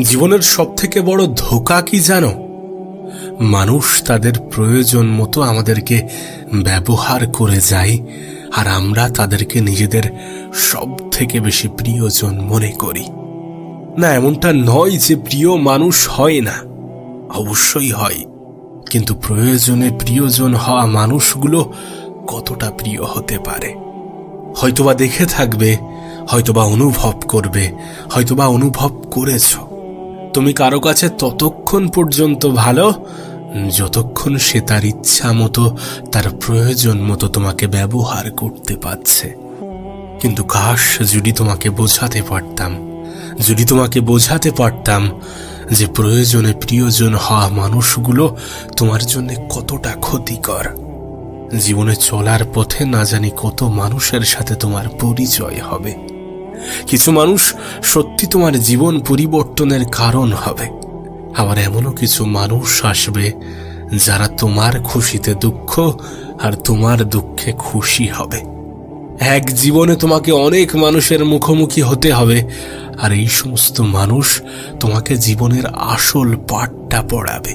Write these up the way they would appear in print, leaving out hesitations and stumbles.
জীবনের সবথেকে বড় ধোঁকা কি জানো? মানুষ তাদের প্রয়োজন মতো আমাদেরকে ব্যবহার করে যায়, আর আমরা তাদেরকে নিজেদের সব থেকে বেশি প্রিয়জন মনে করি। না, এমনটা নয় যে প্রিয় মানুষ হয় না, অবশ্যই হয়, কিন্তু প্রয়োজনে প্রিয়জন হওয়া মানুষগুলো কতটা প্রিয় হতে পারে হয়তোবা দেখে থাকবে, হয়তোবা অনুভব করবে, হয়তোবা অনুভব করেছ। তুমি কারো কাছে ততক্ষণ পর্যন্ত ভালো যতক্ষণ সে তার ইচ্ছা মতো, তার প্রয়োজন মতো তোমাকে ব্যবহার করতে পারছে। কিন্তু কাশ যদি তোমাকে বোঝাতে পারতাম যে প্রয়োজনে প্রিয়জন হওয়া মানুষগুলো তোমার জন্য কতটা ক্ষতিকর। জীবনে চলার পথে না জানি কত মানুষের সাথে তোমার পরিচয় হবে। কিছু মানুষ সত্যি তোমার জীবন পরিবর্তনের কারণ হবে, আবার এমনও কিছু মানুষ আসবে যারা তোমার খুশিতে দুঃখ আর তোমার দুঃখে খুশি হবে। এক জীবনে তোমাকে অনেক মানুষের মুখোমুখি হতে হবে, আর এই সমস্ত মানুষ তোমাকে জীবনের আসল পাঠটা পড়াবে।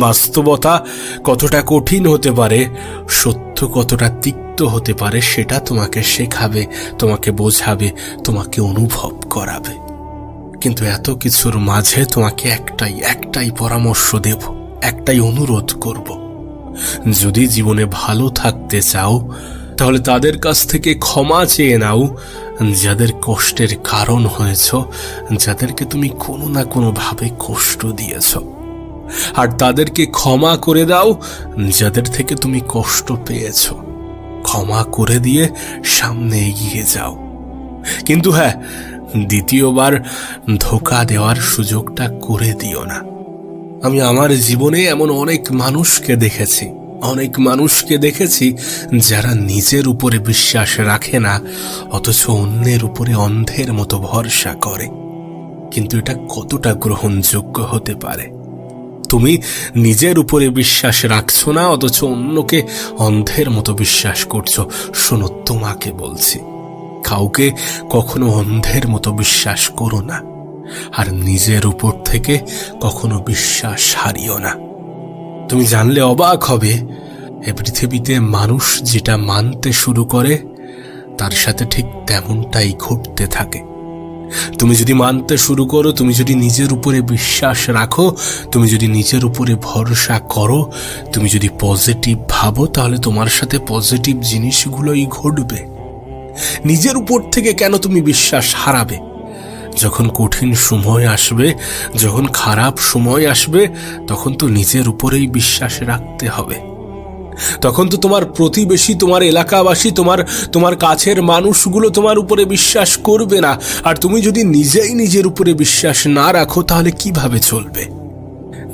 বাস্তবতা কতটা কঠিন হতে পারে, সত্য কতটা তিক্ত হতে পারে, সেটা তোমাকে শেখাবে, তোমাকে বোঝাবে, তোমাকে অনুভব করাবে। কিন্তু এত কিছুর মাঝে তোমাকে একটাই পরামর্শ দেব, একটাই অনুরোধ করব। যদি জীবনে ভালো থাকতে চাও, তাহলে তাদের কাছ থেকে ক্ষমা চেয়ে নাও যাদের কষ্টের কারণ হয়েছ, যাদেরকে তুমি কোনো না কোনো ভাবে কষ্ট দিয়েছ। আর তাদেরকে ক্ষমা করে দাও যাদের থেকে তুমি কষ্ট পেয়েছ। ক্ষমা করে দিয়ে সামনে এগিয়ে যাও। কিন্তু হ্যাঁ, দ্বিতীয়বার ধোঁকা দেওয়ার সুযোগটা করে দিও না। আমি আমার জীবনে এমন অনেক মানুষকে দেখেছি যারা নিজের উপরে বিশ্বাস রাখে না, অথচ অন্যের উপরে অন্ধের মতো ভরসা করে। কিন্তু এটা কতটা গ্রহণযোগ্য হতে পারে? তুমি নিজের উপরে বিশ্বাস রাখছো না, অথচ অন্যকে অন্ধের মতো বিশ্বাস করছো। শোনো, তোমাকে বলছি, কাউকে কখনো অন্ধের মতো বিশ্বাস করো না, আর নিজের উপর থেকে কখনো বিশ্বাস হারিও না। তুমি জানলে অবাক হবে, এ পৃথিবীতে মানুষ যেটা মানতে শুরু করে তার সাথে ঠিক তেমনটাই ঘটতে থাকে। তুমি যদি মানতে শুরু করো, তুমি যদি নিজের উপরে বিশ্বাস রাখো, তুমি যদি নিজের উপরে ভরসা করো, তুমি যদি পজিটিভ ভাবো, তাহলে তোমার সাথে পজিটিভ জিনিসগুলোই ঘটবে। নিজের উপর থেকে কেন তুমি বিশ্বাস হারাবে? যখন কঠিন সময় আসবে, যখন খারাপ সময় আসবে, তখন তো নিজের উপরেই বিশ্বাস রাখতে হবে। তখন তো তোমার প্রতিবেশী, তোমার এলাকাবাসী, তোমার কাছের মানুষগুলো তোমার উপরে বিশ্বাস করবে না। আর তুমি যদি নিজেই নিজের উপরে বিশ্বাস না রাখো, তাহলে কিভাবে চলবে?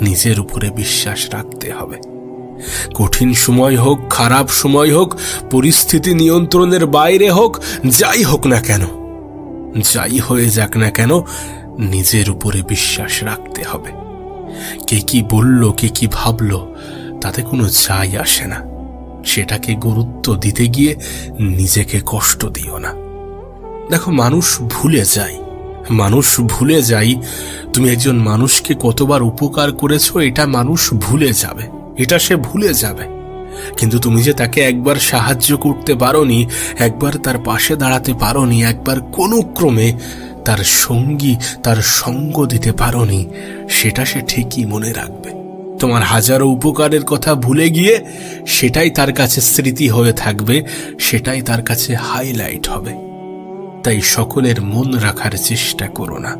নিজের উপরে বিশ্বাস রাখতে হবে। কঠিন সময় হোক, খারাপ সময় হোক, পরিস্থিতি নিয়ন্ত্রণের বাইরে হোক, যাই হোক না কেন, যাই হয়ে যাক না কেন, নিজের উপরে বিশ্বাস রাখতে হবে। কে কি বলল, কে কি ভাবলো, তাতে কোনো যায় আসে না। সেটাকে গুরুত্ব দিতে গিয়ে নিজেকে কষ্ট দিও না। দেখো, মানুষ ভুলে যায় তুমি একজন মানুষকে কতবার উপকার করেছো, এটা মানুষ ভুলে যাবে, এটা সে ভুলে যাবে। কিন্তু তুমি যে তাকে একবার সাহায্য করতে পারোনি, একবার তার পাশে দাঁড়াতে পারোনি, একবার কোনো ক্রমে তার সঙ্গ দিতে পারোনি, সেটা সে ঠিকই মনে রাখবে। তোমার হাজারো উপকারের কথা ভুলে গিয়ে সেটাই তার কাছে স্মৃতি হয়ে থাকবে, সেটাই তার কাছে হাইলাইট হবে। তাই সকলের মন রাখার চেষ্টা করো না।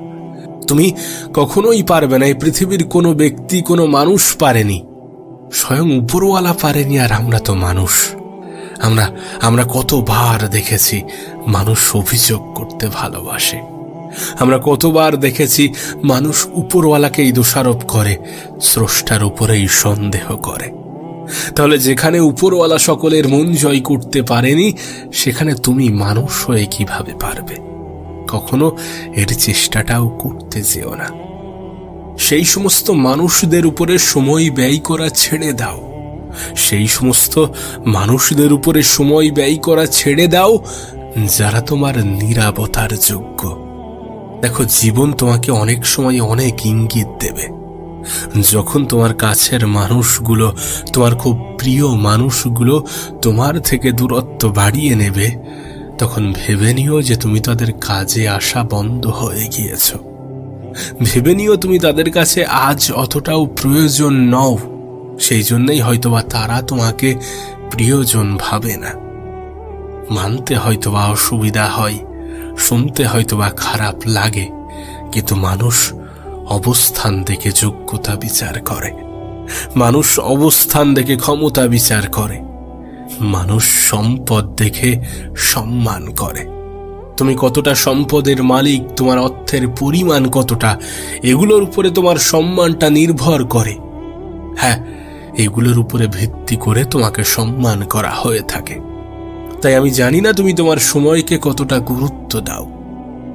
তুমি কখনোই পারবে না, এই পৃথিবীর কোনো ব্যক্তি, কোনো মানুষ পারেনি, স্বয়ং উপরওয়ালা পারেনি। আর আমরা তো মানুষ, আমরা কতবার দেখেছি মানুষ অভিযোগ করতে ভালোবাসে। আমরা কতবার দেখেছি মানুষ উপরওয়ালাকেই দোষারোপ করে, স্রষ্টার উপরেই সন্দেহ করে। তাহলে যেখানে উপরওয়ালা সকলের মন জয় করতে পারেনি, সেখানে তুমি মানুষ হয়ে কিভাবে পারবে? কখনো এর চেষ্টাটাও করতে যেও না। সেই সমস্ত মানুষদের উপরে সময় ব্যয় করা ছেড়ে দাও। যারা তোমার নীরবতার যোগ্য, দেখো, জীবন তোমাকে অনেক সময় অনেক ইঙ্গিত দেবে। যখন তোমার কাছের মানুষগুলো, তোমার খুব প্রিয় মানুষগুলো তোমার থেকে দূরত্ব বাড়িয়ে নেবে, তখন ভেবে নিও যে তুমি তাদের কাজে আসা বন্ধ হয়ে গিয়েছ। ভেবে নিও তুমি তাদের কাছে আজ অতটাও প্রয়োজন নও। সেই জন্যই হয়তোবা তারা তোমাকে প্রিয়জন ভাবে না। মানতে হয়তোবা অসুবিধা হয়, শুনতে হয়তোবা খারাপ লাগে, কিন্তু মানুষ অবস্থান দেখে যোগ্যতা বিচার করে, মানুষ অবস্থান দেখে ক্ষমতা বিচার করে, মানুষ সম্পদ দেখে সম্মান করে। তুমি কতটা সম্পদের মালিক, তোমার অর্থের পরিমাণ কতটা, এগুলোর উপরে তোমার সম্মানটা নির্ভর করে। হ্যাঁ, এগুলোর উপরে ভিত্তি করে তোমাকে সম্মান করা হয়ে থাকে। তাই আমি জানি না তুমি তোমার সময়কে কতটা গুরুত্ব দাও,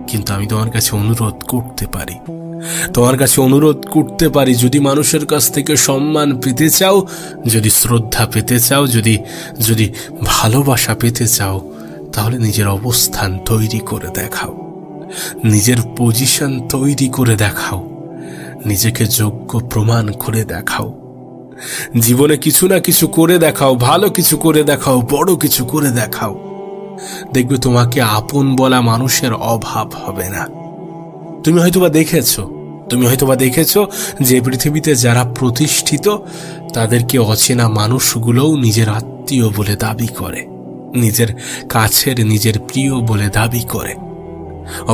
কিন্তু আমি তোমার কাছে অনুরোধ করতে পারি, যদি মানুষের কাছ থেকে সম্মান পেতে চাও, যদি শ্রদ্ধা পেতে চাও, যদি ভালোবাসা পেতে চাও, তাহলে নিজের অবস্থান তৈরি করে দেখাও, নিজের পজিশন তৈরি করে দেখাও, নিজেকে যোগ্য প্রমাণ করে দেখাও। জীবনে কিছু না কিছু করে দেখাও, ভালো কিছু করে দেখাও, বড় কিছু করে দেখাও। দেখবে তোমাকে আপন বলা মানুষের অভাব হবে না। তুমি হয়তোবা দেখেছো যে পৃথিবীতে যারা প্রতিষ্ঠিত, তাদেরকে অচেনা মানুষগুলোও নিজের আত্মীয় বলে দাবি করে, নিজের কাছের, নিজের প্রিয় বলে দাবি করে।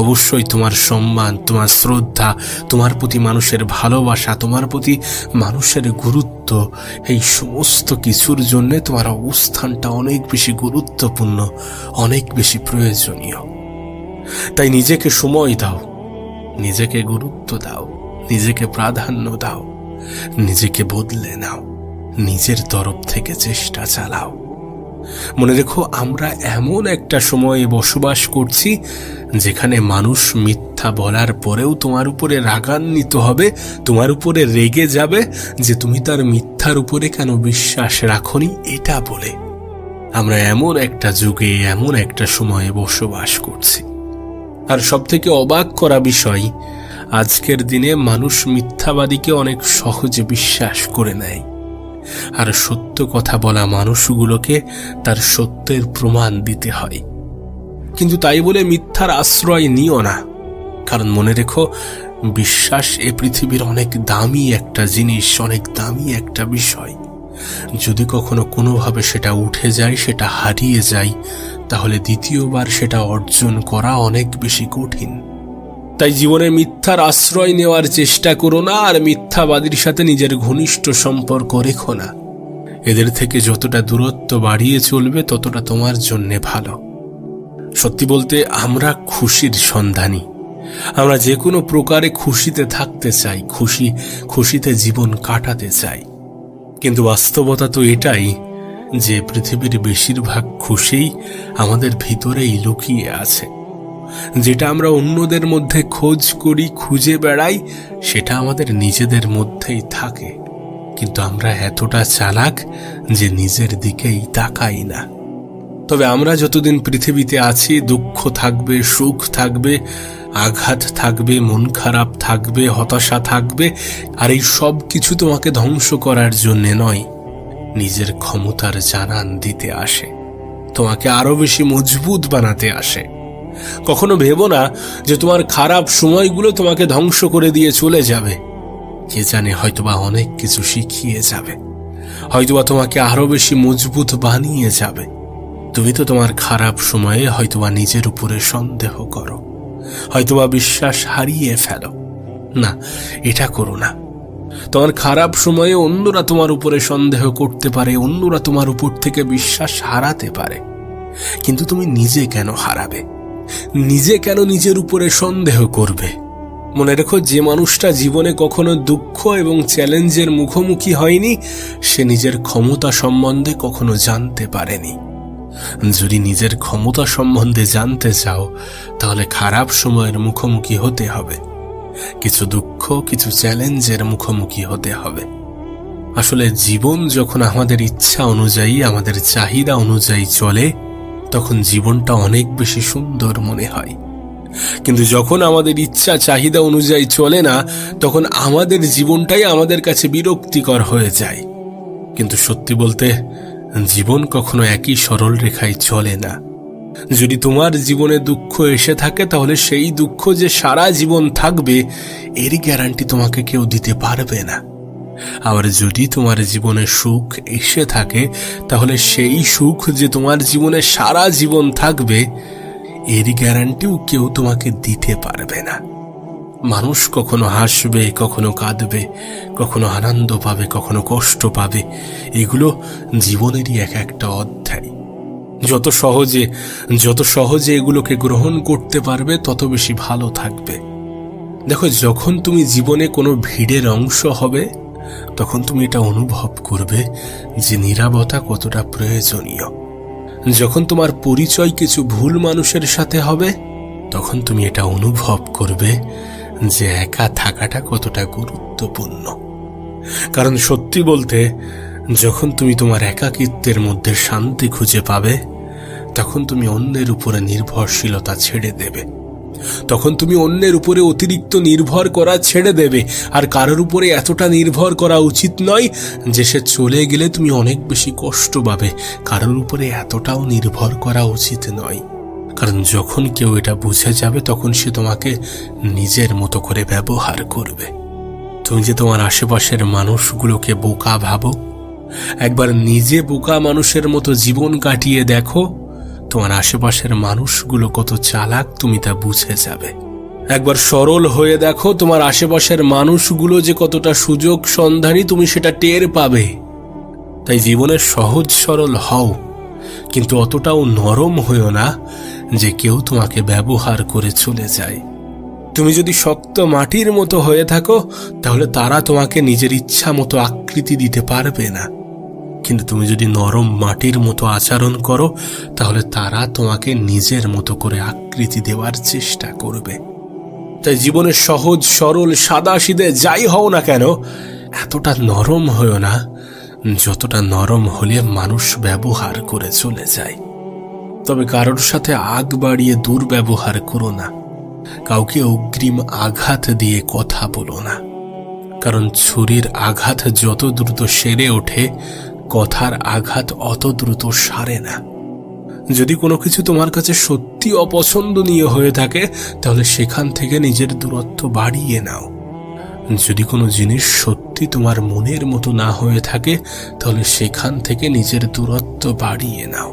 অবশ্যই তোমার সম্মান, তোমার শ্রদ্ধা, তোমার প্রতি মানুষের ভালোবাসা, তোমার প্রতি মানুষের গুরুত্ব, এই সমস্ত কিছুর জন্য তোমার অবস্থানটা অনেক বেশি গুরুত্বপূর্ণ, অনেক বেশি প্রয়োজনীয়। তাই নিজেকে সময় দাও, নিজেকে গুরুত্ব দাও, নিজেকে প্রাধান্য দাও, নিজেকে বদলে নাও, নিজের তরফ থেকে চেষ্টা চালাও। মনে রেখো, আমরা এমন একটা সময়ে বসবাস করছি যেখানে মানুষ মিথ্যা বলার পরেও তোমার উপরে রাগান্বিত হবে, তোমার উপরে রেগে যাবে যে তুমি তার মিথ্যার উপরে কেন বিশ্বাস রাখোনি, এটা বলে। আমরা এমন একটা যুগে, এমন একটা সময়ে বসবাস করছি। আর সবথেকে অবাক করা বিষয়, আজকের দিনে মানুষ মিথ্যাবাদীকে অনেক সহজে বিশ্বাস করে নেয়, আর সত্য কথা বলা মানুষগুলোকে তার সত্যের প্রমাণ দিতে হয়। কিন্তু তাই বলে মিথ্যার আশ্রয় নিও না, কারণ মনে রেখো, বিশ্বাস এ পৃথিবীর অনেক দামি একটা জিনিস, অনেক দামি একটা বিষয়। যদি কখনো কোনোভাবে সেটা উঠে যায়, সেটা হারিয়ে যায়, তাহলে দ্বিতীয়বার সেটা অর্জন করা অনেক বেশি কঠিন। তাই জীবনে মিথ্যার আশ্রয় নেওয়ার চেষ্টা করো না, আর মিথ্যাবাদীর সাথে নিজের ঘনিষ্ঠ সম্পর্ক রেখো না। এদের থেকে যতটা দূরত্ব বাড়িয়ে চলবে, ততটা তোমার জন্যে ভালো। সত্যি বলতে, আমরা খুশির সন্ধানী। আমরা যে কোনো প্রকারে খুশিতে থাকতে চাই, খুশিতে জীবন কাটাতে চাই। কিন্তু বাস্তবতা তো এটাই যে পৃথিবীর বেশিরভাগ খুশিই আমাদের ভিতরেই লুকিয়ে আছে। যেটা আমরা অন্যদের মধ্যে খোঁজ করি, খুঁজে বেড়াই, সেটা আমাদের নিজেদের মধ্যেই থাকে। কিন্তু আমরা এতটা চালাক যে নিজের দিকেই তাকাই না। তবে আমরা যতদিন পৃথিবীতে আছি, দুঃখ থাকবে, সুখ থাকবে, আঘাত থাকবে, মন খারাপ থাকবে, হতাশা থাকবে। আর এই সব কিছু তোমাকে ধ্বংস করার জন্য নয়, নিজের ক্ষমতার জানান দিতে আসে, তোমাকে আরো বেশি মজবুত বানাতে আসে। কখনো ভেবো না যে তোমার খারাপ সময়গুলো তোমাকে ধ্বংস করে দিয়ে চলে যাবে। কে জানে, হয়তোবা অনেক কিছু শিখিয়ে যাবে, হয়তোবা তোমাকে আরো বেশি মজবুত বানিয়ে যাবে। তুমি তো তোমার খারাপ সময়ে হয়তোবা নিজের উপরে সন্দেহ করো, হয়তোবা বিশ্বাস হারিয়ে ফেলো। না, এটা করো না। তোমার খারাপ সময়ে অন্যরা তোমার উপরে সন্দেহ করতে পারে, অন্যরা তোমার উপর থেকে বিশ্বাস হারাতে পারে, কিন্তু তুমি নিজে কেন হারাবে? নিজে কেন নিজের উপরে সন্দেহ করবে? মনে রেখো, যে মানুষটা জীবনে কখনো দুঃখ এবং চ্যালেঞ্জের মুখোমুখি হয়নি, সে নিজের ক্ষমতা সম্বন্ধে কখনো জানতে পারেনি। যদি নিজের ক্ষমতা সম্বন্ধে জানতে চাও, তাহলে খারাপ সময়ের মুখোমুখি হতে হবে, কিছু দুঃখ, কিছু চ্যালেঞ্জের মুখোমুখি হতে হবে। আসলে জীবন যখন আমাদের ইচ্ছা অনুযায়ী, আমাদের চাহিদা অনুযায়ী চলে, তখন জীবনটা অনেক বেশি সুন্দর মনে হয়। কিন্তু যখন আমাদের ইচ্ছা চাহিদা অনুযায়ী চলে না, তখন আমাদের জীবনটাই আমাদের কাছে বিরক্তিকর হয়ে যায়। কিন্তু সত্যি বলতে, জীবন কখনো একই সরল রেখায় চলে না। যদি তোমার জীবনে দুঃখ এসে থাকে, তাহলে সেই দুঃখ যে সারা জীবন থাকবে এর গ্যারান্টি তোমাকে কেউ দিতে পারবে না। আবার যদি তোমার জীবনে সুখ এসে থাকে, তাহলে সেই সুখ যে তোমার জীবনে সারা জীবন থাকবে এর গ্যারান্টিও কেউ তোমাকে দিতে পারবে না। মানুষ কখনো হাসবে, কখনো কাঁদবে, কখনো আনন্দ পাবে, কখনো কষ্ট পাবে। এগুলো জীবনেরই এক একটা অধ্যায়। যত সহজে এগুলোকে গ্রহণ করতে পারবে, তত বেশি ভালো থাকবে। দেখো, যখন তুমি জীবনে কোনো ভিড়ের অংশ হবে, তখন তুমি এটা অনুভব করবে যে নীরবতা কতটা প্রয়োজনীয়। যখন তোমার পরিচয় কিছু ভুল মানুষের সাথে হবে, তখন তুমি এটা অনুভব করবে যে একা থাকাটা কতটা গুরুত্বপূর্ণ। কারণ সত্যি বলতে, যখন তুমি তোমার একাকিত্বের মধ্যে শান্তি খুঁজে পাবে, তখন তুমি অন্যের উপরে নির্ভরশীলতা ছেড়ে দেবে। তখন তুমি অন্যের উপরে অতিরিক্ত নির্ভর করা ছেড়ে দেবে। আর কারোর উপরে এতটা নির্ভর করা উচিত নয় যে সে চলে গেলে তুমি অনেক বেশি কষ্ট পাবে। কারোর উপরে এতটাও নির্ভর করা উচিত নয়, কারণ যখন কেউ এটা বুঝে যাবে, তখন সে তোমাকে নিজের মতো করে ব্যবহার করবে। তুমি যে তোমার আশেপাশের মানুষগুলোকে বোকা ভাবো, একবার নিজে বোকা মানুষের মতো জীবন কাটিয়ে দেখো, তোমার আশেপাশের মানুষগুলো কত চালাক তুমি তা বুঝে যাবে। একবার সরল হয়ে দেখো, তোমার আশেপাশের মানুষগুলো যে কতটা সুযোগ সন্ধানী তুমি সেটা টের পাবে। তাই জীবনের সহজ সরল হও, কিন্তু অতটাও নরম হইও না যে কেউ তোমাকে ব্যবহার করে চলে যায়। তুমি যদি শক্ত মাটির মতো হয়ে থাকো, তাহলে তারা তোমাকে নিজের ইচ্ছা মতো আকৃতি দিতে পারবে না। কিন্তু তুমি যদি নরম মাটির মতো আচরণ করো, তাহলে তারা তোমাকে নিজের মতো করে আকৃতি দেওয়ার চেষ্টা করবে। তাই জীবনের সহজ সরল সাদা সিধে যাই হও না কেন, এতটা নরম হও না যতটা নরম হলে মানুষ ব্যবহার করে চলে যায়। তবে কারোর সাথে আগ বাড়িয়ে দুর্ব্যবহার করো না। কাউকে অগ্রিম আঘাত দিয়ে কথা বলো না, কারণ ছুরির আঘাত যত দ্রুত সেরে ওঠে, কথার আঘাত অত দ্রুত সারে না। যদি কোনো কিছু তোমার কাছে সত্যি অপছন্দনীয় হয়ে থাকে, তাহলে সেখান থেকে নিজের দূরত্ব বাড়িয়ে নাও। যদি কোনো জিনিস সত্যি তোমার মনের মতো না হয়ে থাকে, তাহলে সেখান থেকে নিজের দূরত্ব বাড়িয়ে নাও।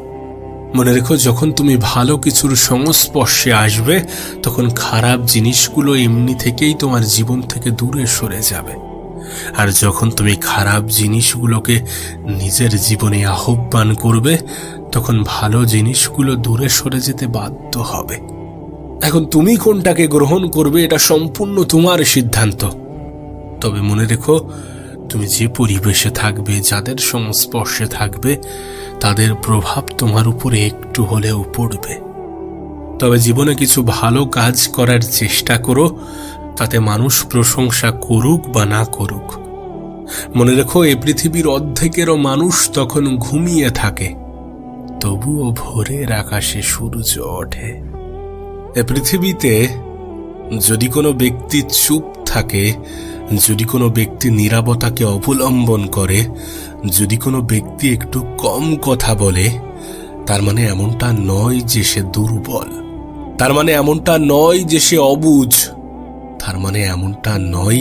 মনে রেখো, যখন তুমি ভালো কিছুর সংস্পর্শে আসবে, তখন খারাপ জিনিসগুলো এমনি থেকেই তোমার জীবন থেকে দূরে সরে যাবে। আর যখন তুমি খারাপ জিনিসগুলোকে নিজের জীবনে আহ্বান করবে, তখন ভালো জিনিসগুলো দূরে সরে যেতে বাধ্য হবে। এখন তুমি কোনটাকে গ্রহণ করবে, এটা সম্পূর্ণ তোমার সিদ্ধান্ত। তবে মনে রেখো, তুমি যে পরিবেশে থাকবে, যাদের সংস্পর্শে থাকবে, তাদের প্রভাব তোমার উপরে একটু হলেও পড়বে। তবে জীবনে কিছু ভালো কাজ করার চেষ্টা করো, তাতে মানুষ প্রশংসা করুক বা না করুক। মনে রেখো, এই পৃথিবীর অর্ধেকেরও মানুষ তখন ঘুমিয়ে থাকে, তবুও ভোরের আকাশে সূর্য ওঠে। এ পৃথিবীতে যদি কোনো ব্যক্তি চুপ থাকে, যদি কোনো ব্যক্তি নীরবতাকে অবলম্বন করে, যদি কোনো ব্যক্তি একটু কম কথা বলে, তার মানে এমনটা নয় যে সে দুর্বল, তার মানে এমনটা নয় যে সে অবুঝ, তার মানে এমনটা নয়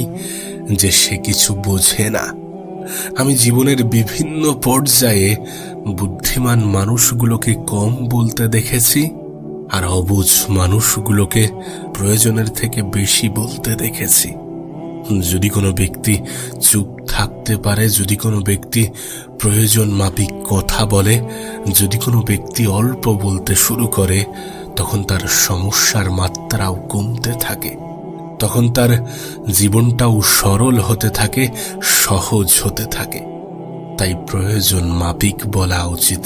যে সে কিছু বোঝে না। আমি জীবনের বিভিন্ন পর্যায়ে বুদ্ধিমান মানুষগুলোকে কম বলতে দেখেছি, আর অবুঝ মানুষগুলোকে প্রয়োজনের থেকে বেশি বলতে দেখেছি। যদি কোনো ব্যক্তি চুপ থাকতে পারে, যদি কোনো ব্যক্তি প্রয়োজন মাফিক কথা বলে, যদি কোনো ব্যক্তি অল্প বলতে শুরু করে, তখন তার সমস্যার মাত্রাও কমতে থাকে, তখন তার জীবনটাও সরল হতে থাকে, সহজ হতে থাকে। তাই প্রয়োজন মাফিক বলা উচিত।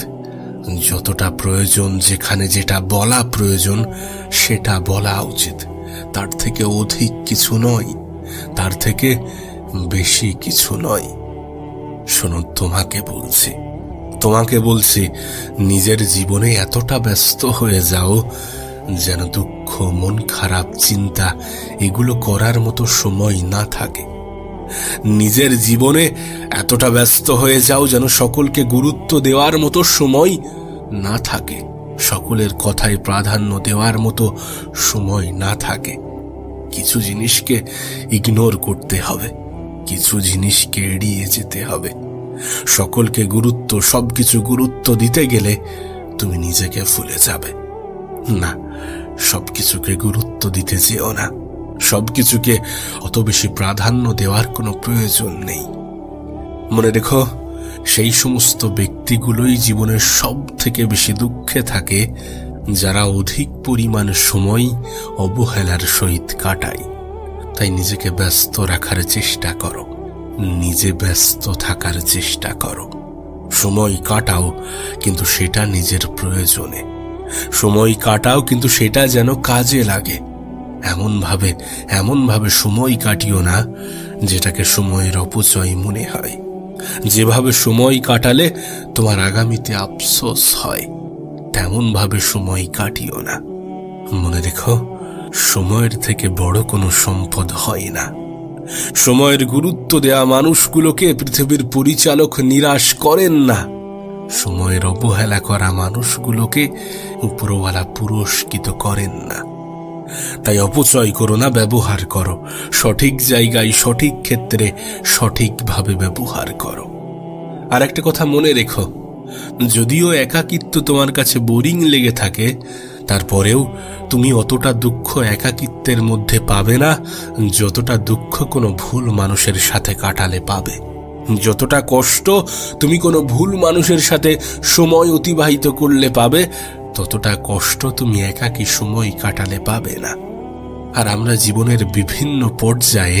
যতটা প্রয়োজন, যেখানে যেটা বলা প্রয়োজন সেটা বলা উচিত। তার থেকে অধিক কিছু নয়, তার থেকে বেশি কিছু নয়। শোনো, তোমাকে বলছি নিজের জীবনে এতটা ব্যস্ত হয়ে যাও যেন দুঃখ, মন খারাপ, চিন্তা এগুলো করার মতো সময় না থাকে। নিজের জীবনে এতটা ব্যস্ত হয়ে যাও যেন সকলকে গুরুত্ব দেওয়ার মতো সময় না থাকে, সকলের কথায় প্রাধান্য দেওয়ার মতো সময় না থাকে। কিছু জিনিসকে ইগনোর করতে হবে, কিছু জিনিসকে এড়িয়ে যেতে হবে। সকলকে গুরুত্ব, সবকিছু গুরুত্ব দিতে গেলে তুমি নিজেকে ভুলে যাবে। না, সবকিছুকে গুরুত্ব দিতে যেও না, সবকিছুকে অত বেশি প্রাধান্য দেওয়ার কোনো প্রয়োজন নেই। মনে রেখো, সেই সমস্ত ব্যক্তিগুলোই জীবনের সব থেকে বেশি দুঃখে থাকে যারা অধিক পরিমাণ সময় অবহেলার সহিত কাটায়। তাই নিজেকে ব্যস্ত রাখার চেষ্টা করো, নিজে ব্যস্ত থাকার চেষ্টা করো। সময় কাটাও, কিন্তু সেটা নিজের প্রয়োজনে। সময় কাটাও, কিন্তু সেটা যেন কাজে লাগে। এমন ভাবে সময় কাটিও না যেটাকে সময়ের অপচয় মনে হয়। যেভাবে সময় কাটালে তোমার আগামীতে আফসোস হয়, তেমন ভাবে সময় কাটিও না। মনে রেখো, সময়ের থেকে বড় কোনো সম্পদ হয় না। সময়ের গুরুত্ব দেয়া মানুষগুলোকে পৃথিবীর পরিচালক নিরাশ করেন না। সময়ের অবহেলা করা মানুষগুলোকে উপরওয়ালা পুরস্কৃত করেন না। তাই অপচয় করো না, ব্যবহার করো। সঠিক জায়গায়, সঠিক ক্ষেত্রে সঠিকভাবে ব্যবহার করো। আর একটা কথা মনে রেখো, যদিও একাকিত্ব তোমার কাছে বোরিং লেগে থাকে, তারপরেও তুমি অতটা দুঃখ একাকিত্বের মধ্যে পাবে না যতটা দুঃখ কোনো ভুল মানুষের সাথে কাটালে পাবে। যতটা কষ্ট তুমি কোনো ভুল মানুষের সাথে সময় অতিবাহিত করলে পাবে, ততটা কষ্ট তুমি একাকী সময় কাটালে পাবে না। আর আমরা জীবনের বিভিন্ন পর্যায়ে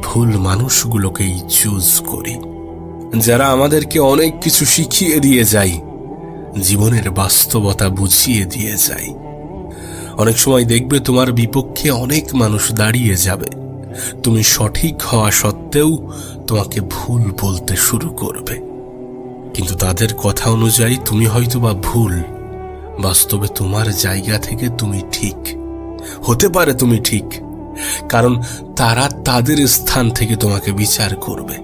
ভুল মানুষগুলোকেই চুজ করি, যারা আমাদেরকে অনেক কিছু শিখিয়ে দিয়ে যায়, জীবনের বাস্তবতা বুঝিয়ে দিয়ে যায়। অনেক সময় দেখবে তোমার বিপক্ষে অনেক মানুষ দাঁড়িয়ে যাবে, তুমি সঠিক হওয়া সত্ত্বেও তোমাকে ভুল বলতে শুরু করবে। কিন্তু তাদের কথা অনুযায়ী তুমি হয়তোবা ভুল, বাস্তবে তোমার জায়গা থেকে তুমি ঠিক। হতে পারে তুমি ঠিক, কারণ তারা তাদের স্থান থেকে তোমাকে বিচার করবে।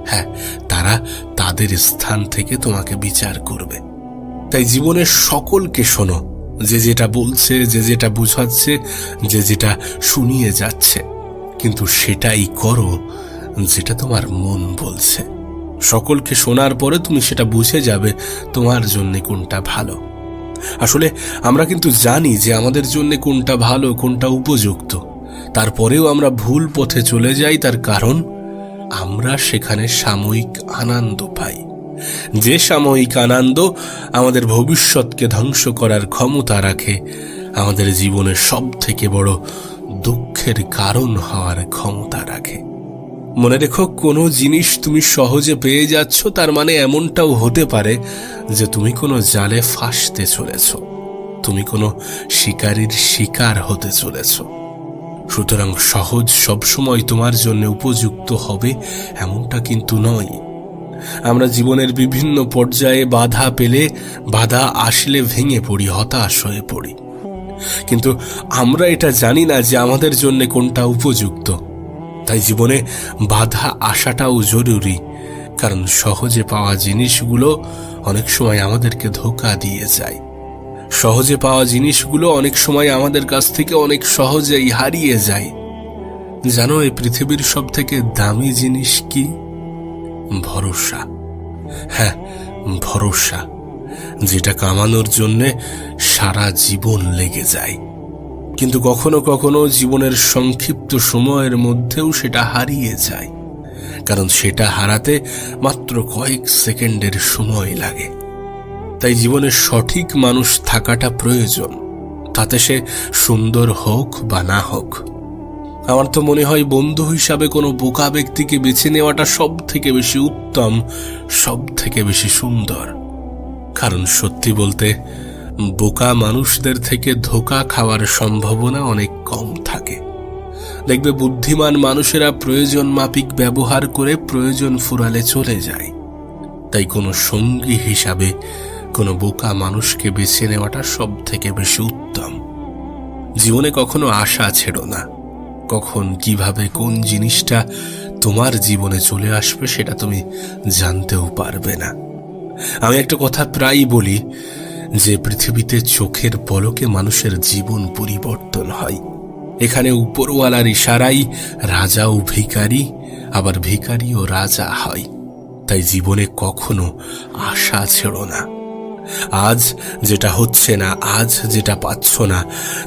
হ্যাঁ, তারা তাদের স্থান থেকে তোমাকে বিচার করবে। তাই জীবনের সকলকে শোনো, যে যেটা বলছে, যে যেটা বুঝাচ্ছে, যে যেটা শুনিয়ে যাচ্ছে, কিন্তু সেটাই করো যেটা তোমার মন বলছে। সকলকে শোনার পরে তুমি সেটা বুঝে যাবে তোমার জন্য কোনটা ভালো। আসলে আমরা কিন্তু জানি যে আমাদের জন্য কোনটা ভালো, কোনটা উপযুক্ত। তারপরেও আমরা ভুল পথে চলে যাই, তার কারণ আমরা সেখানে সাময়িক আনন্দ পাই। যে সাময়িক আনন্দ আমাদের ভবিষ্যৎকে ধ্বংস করার ক্ষমতা রাখে, আমাদের জীবনের সব থেকে বড় দুঃখের কারণ হওয়ার ক্ষমতা রাখে। মনে রেখো, কোনো জিনিস তুমি সহজে পেয়ে যাচ্ছ, তার মানে এমনটাও হতে পারে যে তুমি কোনো জালে ফাঁসতে চলেছ, তুমি কোনো শিকারীর শিকার হতে চলেছ। সুতরাং সহজ সবসময় তোমার জন্য উপযুক্ত হবে এমনটা কিন্তু নয়। আমরা জীবনের বিভিন্ন পর্যায়ে বাধা পেলে, বাধা আসলে ভেঙে পড়ি, হতাশ হয়ে পড়ি। কিন্তু আমরা এটা জানি না যে আমাদের জন্য কোনটা উপযুক্ত। তাই জীবনে বাধা আসাটাও জরুরি, কারণ সহজে পাওয়া জিনিসগুলো অনেক সময় আমাদেরকে ধোঁকা দিয়ে যায়। সহজে পাওয়া জিনিসগুলো অনেক সময় আমাদের কাছ থেকে অনেক সহজেই হারিয়ে যায়। জানো, এই পৃথিবীর সব থেকে দামি জিনিস কি? ভরসা। হ্যাঁ, ভরসা, যেটা কামানোর জন্য সারা জীবন লেগে যায়। কিন্তু কখনো কখনো জীবনের সংক্ষিপ্ত সময়ের মধ্যেও সেটা হারিয়ে যায়, কারণ সেটা হারাতে মাত্র কয়েক সেকেন্ডের সময় লাগে। তাই জীবনের সঠিক মানুষ থাকাটা প্রয়োজন, তাতে সে সুন্দর হোক বা না হোক। আমার তো মনে হয় বন্ধু হিসাবে কোনো বোকা ব্যক্তিকে বেছে নেওয়াটা সব থেকে বেশি উত্তম, সব থেকে বেশি সুন্দর। কারণ সত্যি বলতে, বোকা মানুষদের থেকে ধোঁকা খাওয়ার সম্ভাবনা অনেক কম থাকে। দেখবে বুদ্ধিমান মানুষেরা প্রয়োজন মাফিক ব্যবহার করে প্রয়োজন ফুরালে চলে যায়। তাই কোনো সঙ্গী হিসাবে কোনো বোকা মানুষকে বেছে নেওয়াটা সব থেকে বেশি উত্তম। জীবনে কখনো আশা ছেড়ো না। কখন কিভাবে কোন জিনিসটা তোমার জীবনে চলে আসবে সেটা তুমি জানতেও পারবে না। আমি একটা কথা প্রায়ই বলি যে পৃথিবীতে চোখের পলকে মানুষের জীবন পরিবর্তন হয়। এখানে উপরওয়ালার ইশারাই রাজা ও ভিখারি, আবার ভিখারি ও রাজা হয়। তাই জীবনে কখনো আশা ছেড়ো না। আজ যেটা হচ্ছে না, আজ যেটা পাচ্ছ না,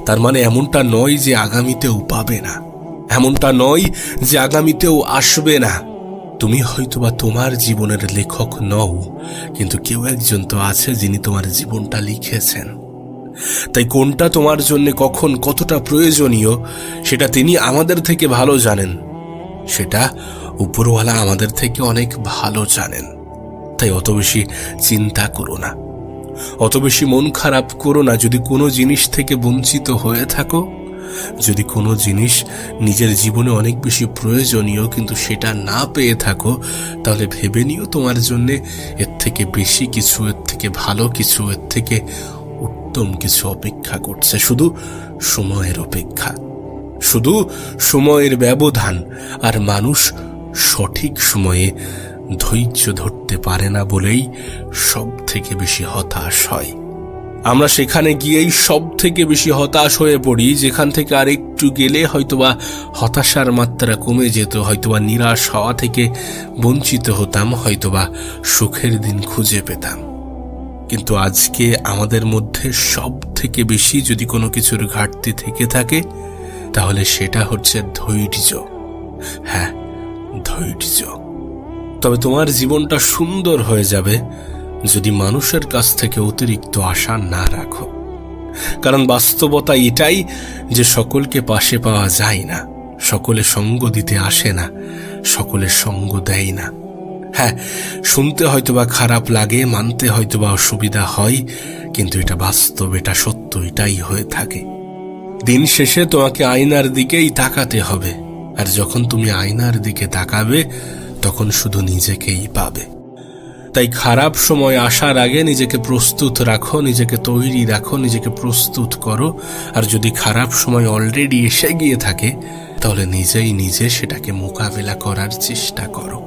তার মানে এমনটা নয় যে আগামীতেও পাবে না, এমনটা নয় যে আগামীতেও আসবে না। তুমি হয়তোবা তোমার জীবনের লেখক নও, কিন্তু কেউ একজন তো আছে যিনি তোমার জীবনটা লিখেছেন। তাই কোনটা তোমার জন্য কখন কতটা প্রয়োজনীয় সেটা তিনি আমাদের থেকে ভালো জানেন, সেটা উপরওয়ালা আমাদের থেকে অনেক ভালো জানেন। তাই অত বেশি চিন্তা করো না, অত বেশি মন খারাপ করো না যদি কোনো জিনিস থেকে বঞ্চিত হয়ে থাকো, যদি কোনো জিনিস নিজের জীবনে অনেক বেশি প্রয়োজনীয় কিন্তু সেটা না পেয়ে থাকো, তাহলে ভেবে নিও তোমার জন্য এর থেকে বেশি কিছু, এর থেকে ভালো কিছু, এর থেকে উত্তম কিছু অপেক্ষা করছে। শুধু সময়ের অপেক্ষা, শুধু সময়ের ব্যবধান। আর মানুষ সঠিক সময়ে ধৈর্য ধরতে পারে না বলেই সব থেকে বেশি হতাশ হয়। আমরা সেখানে গিয়েই সব থেকে বেশি হতাশ হয়ে পড়ি, যেখান থেকে আর একটু গেলে হয়তোবা হতাশার মাত্রা কমে যেত, হয়তোবা নিরাশ হওয়া থেকে বঞ্চিত হতাম, হয়তোবা সুখের দিন খুঁজে পেতাম। কিন্তু আজকে আমাদের মধ্যে সব থেকে বেশি যদি কোনো কিছুর ঘাটতি থেকে থাকে, তাহলে সেটা হচ্ছে ধৈর্য। হ্যাঁ, ধৈর্য। তবে তোমার জীবনটা সুন্দর হয়ে যাবে যদি মানুষের কাছ থেকে অতিরিক্ত আশা না রাখো। কারণ বাস্তবতা এটাই যে সকলকে পাশে পাওয়া যায় না, সকলে সঙ্গ দিতে আসে না, সকলে সঙ্গ দেয় না। হ্যাঁ, শুনতে হয়তোবা খারাপ লাগে, মানতে হয়তোবা অসুবিধা হয়, কিন্তু এটা বাস্তব, এটা সত্য, এটাই হয়ে থাকে। দিন শেষে তোমাকে আয়নার দিকেই তাকাতে হবে, আর যখন তুমি আয়নার দিকে তাকাবে তখন শুধু নিজেকেই পাবে। তাই খারাপ সময় আসার আগে নিজেকে প্রস্তুত রাখো, নিজেকে তৈরি রাখো, নিজেকে প্রস্তুত করো। আর যদি খারাপ সময় অলরেডি এসে গিয়ে থাকে, তাহলে নিজেই নিজে সেটাকে মোকাবেলা করার চেষ্টা করো।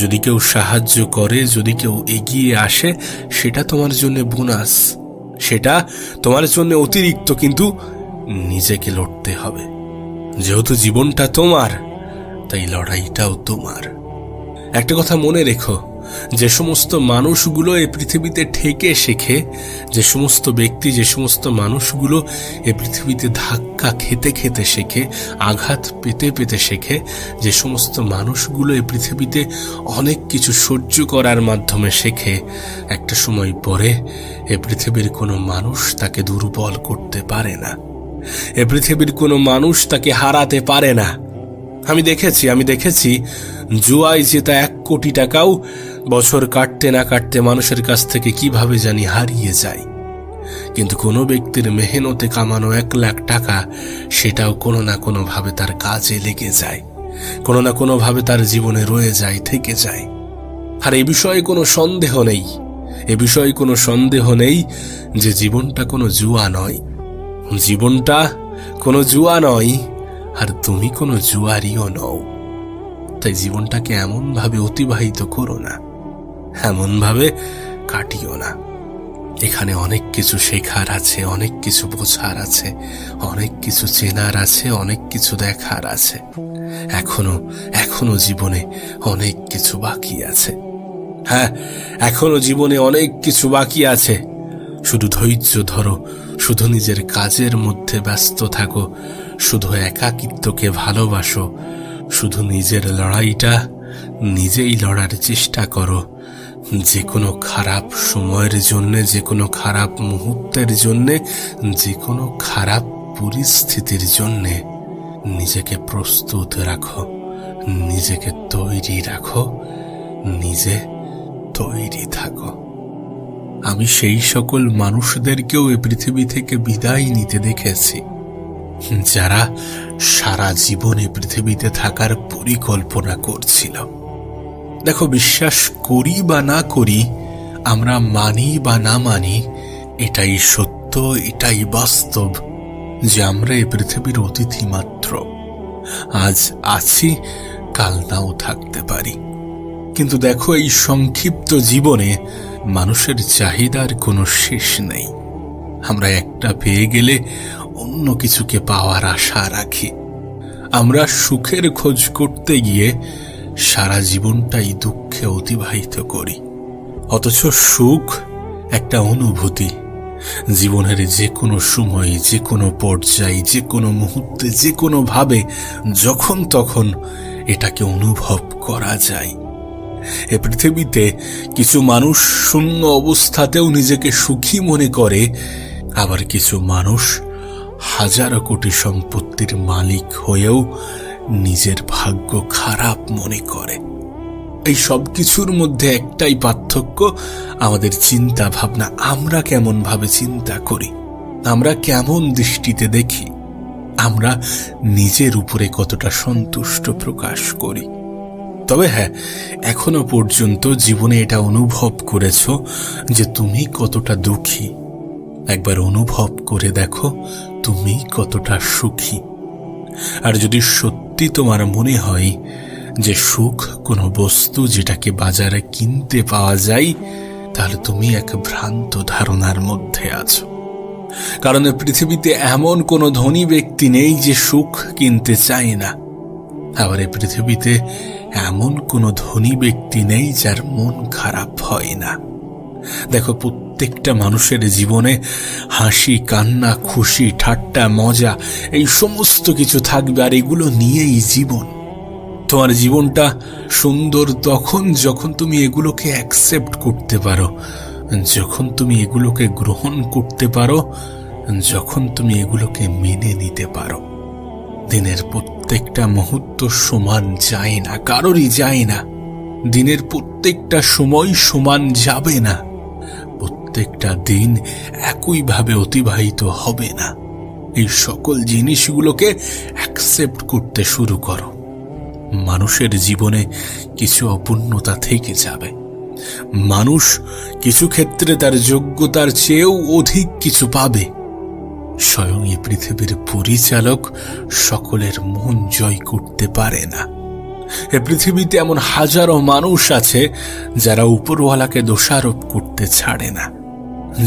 যদি কেউ সাহায্য করে, যদি কেউ এগিয়ে আসে, সেটা তোমার জন্য বোনাস, সেটা তোমার জন্য অতিরিক্ত, কিন্তু নিজেকে লড়তে হবে। যেহেতু জীবনটা তোমার, তাই লড়াইটাও তোমার। একটা কথা মনে রেখো, যে সমস্ত মানুষগুলো এই পৃথিবীতে ঠেকে শেখে, যে সমস্ত ব্যক্তি, যে সমস্ত মানুষগুলো এই পৃথিবীতে ধাক্কা খেতে খেতে শেখে, আঘাত পেতে পেতে শেখে, যে সমস্ত মানুষগুলো এই পৃথিবীতে অনেক কিছু সহ্য করার মাধ্যমে শেখে, একটা সময় পরে এ পৃথিবীর কোনো মানুষ তাকে দুর্বল করতে পারে না, এ পৃথিবীর কোনো মানুষ তাকে হারাতে পারে না। আমি দেখেছি জুয়ায় জেতা 1 কোটি টাকাও বছর কাটতে না কাটতে মানুষের কাছ থেকে কিভাবে জানি হারিয়ে যায়। কিন্তু কোনো ব্যক্তির মেহনতে কামানো 1 লাখ টাকা, সেটাও কোনো না কোনো ভাবে তার কাজে লেগে যায়, কোনো না কোনো ভাবে তার জীবনে রয়ে যায়, থেকে যায়। আর এ বিষয়ে কোনো সন্দেহ নেই, এ বিষয়ে কোনো সন্দেহ নেই যে জীবনটা কোনো জুয়া নয়, জীবনটা কোনো জুয়া নয়, আর তুমি কোনো জুয়ারিও নও। তাই জীবনটাকে এমন ভাবে অতিবাহিত করো না, এমন ভাবে কাটিও না। এখানে অনেক কিছু শেখার আছে, অনেক কিছু বোঝার আছে, অনেক কিছু চেনার আছে, অনেক কিছু দেখার আছে। এখনো জীবনে অনেক কিছু বাকি আছে। হ্যাঁ, এখনো জীবনে অনেক কিছু বাকি আছে। শুধু ধৈর্য ধরো, শুধু নিজের কাজের মধ্যে ব্যস্ত থাকো, শুধু একাকিত্বকে ভালোবাসো, শুধু নিজের লড়াইটা নিজেই লড়ার চেষ্টা করো। যে কোনো খারাপ সময়ের জন্যে, যে কোনো খারাপ মুহূর্তের জন্যে, যে কোনো খারাপ পরিস্থিতির জন্যে নিজেকে প্রস্তুত রাখো, নিজেকে তৈরি রাখো, নিজে তৈরি থাকো। আমি সেই সকল মানুষদেরকেও এই পৃথিবী থেকে বিদায় নিতে দেখেছি যারা সারা জীবনে পৃথিবীতে থাকার পরিকল্পনা করছিল। দেখো, বিশ্বাস করি বা না করি, আমরা মানি বা না মানি, এটাই সত্য, এটাই বাস্তব। যে আমরা এই পৃথিবীর অতিথি মাত্র। আজ আছি, কাল নাও থাকতে পারি। কিন্তু দেখো, এই সংক্ষিপ্ত জীবনে মানুষের চাহিদার কোনো শেষ নেই। আমরা একটা পেয়ে গেলে অন্য কিছুকে পাওয়ার আশা রাখি। আমরা সুখের খোঁজ করতে গিয়ে সারা জীবনটাই দুঃখে অতিবাহিত করি। অথচ সুখ একটা অনুভূতি। জীবনের যে কোনো সময়, যে কোনো পর্যায়ে, যে কোনো মুহূর্তে, যে কোনো ভাবে, যখন তখন এটাকে অনুভব করা যায়। এ পৃথিবীতে কিছু মানুষ শূন্য অবস্থাতেও নিজেকে সুখী মনে করে, আবার কিছু মানুষ হাজারো কোটি সম্পত্তির মালিক হয়েও নিজের ভাগ্য খারাপ মনে করে। এই সব কিছুর মধ্যে একটাই পার্থক্য, আমাদের চিন্তা ভাবনা। আমরা কেমন ভাবে চিন্তা করি, আমরা কেমন দৃষ্টিতে দেখি, আমরা নিজের উপরে কতটা সন্তুষ্ট প্রকাশ করি। তবে হ্যাঁ, এখনো পর্যন্ত জীবনে এটা অনুভব করেছ যে তুমি কতটা দুঃখী। একবার অনুভব করে দেখো তুমি কতটা সুখী। আর যদি সত্যি তোমার মনে হয় যে সুখ কোনো বস্তু যেটাকে বাজারে কিনতে পাওয়া যায়, তাহলে তুমি এক ভ্রান্ত ধারণার মধ্যে আছো। কারণ পৃথিবীতে এমন কোনো ধনী ব্যক্তি নেই যে সুখ কিনতে চায় না। আবার এই পৃথিবীতে এমন কোনো ধনী ব্যক্তি নেই যার মন খারাপ হয় না। দেখো, প্রত্যেকটা মানুষের জীবনে হাসি, কান্না, খুশি, ঠাট্টা, মজা, এই সমস্ত কিছু থাকবে। আর এগুলো নিয়েই জীবন। তোমার জীবনটা সুন্দর তখন যখন তুমি এগুলোকে অ্যাকসেপ্ট করতে পারো, যখন তুমি এগুলোকে গ্রহণ করতে পারো, যখন তুমি এগুলোকে মেনে নিতে পারো। দিনের প্রত্যেকটা মুহূর্ত সমান যায় না, কারোরই যায় না। দিনের প্রত্যেকটা সময় সমান যাবে না। প্রত্যেকটা দিন একইভাবে অতিবাহিত হবে না। এই সকল জিনিসগুলোকে অ্যাকসেপ্ট করতে শুরু করো। মানুষের জীবনে কিছু অপূর্ণতা থেকে যাবে। মানুষ কিছু ক্ষেত্রে তার যোগ্যতার চেয়েও অধিক কিছু পাবে। স্বয়ং এই পৃথিবীর পরিচালক সকলের মন জয় করতে পারে না। এ পৃথিবীতে এমন হাজারো মানুষ আছে যারা উপরওয়ালাকে দোষারোপ করতে ছাড়ে না,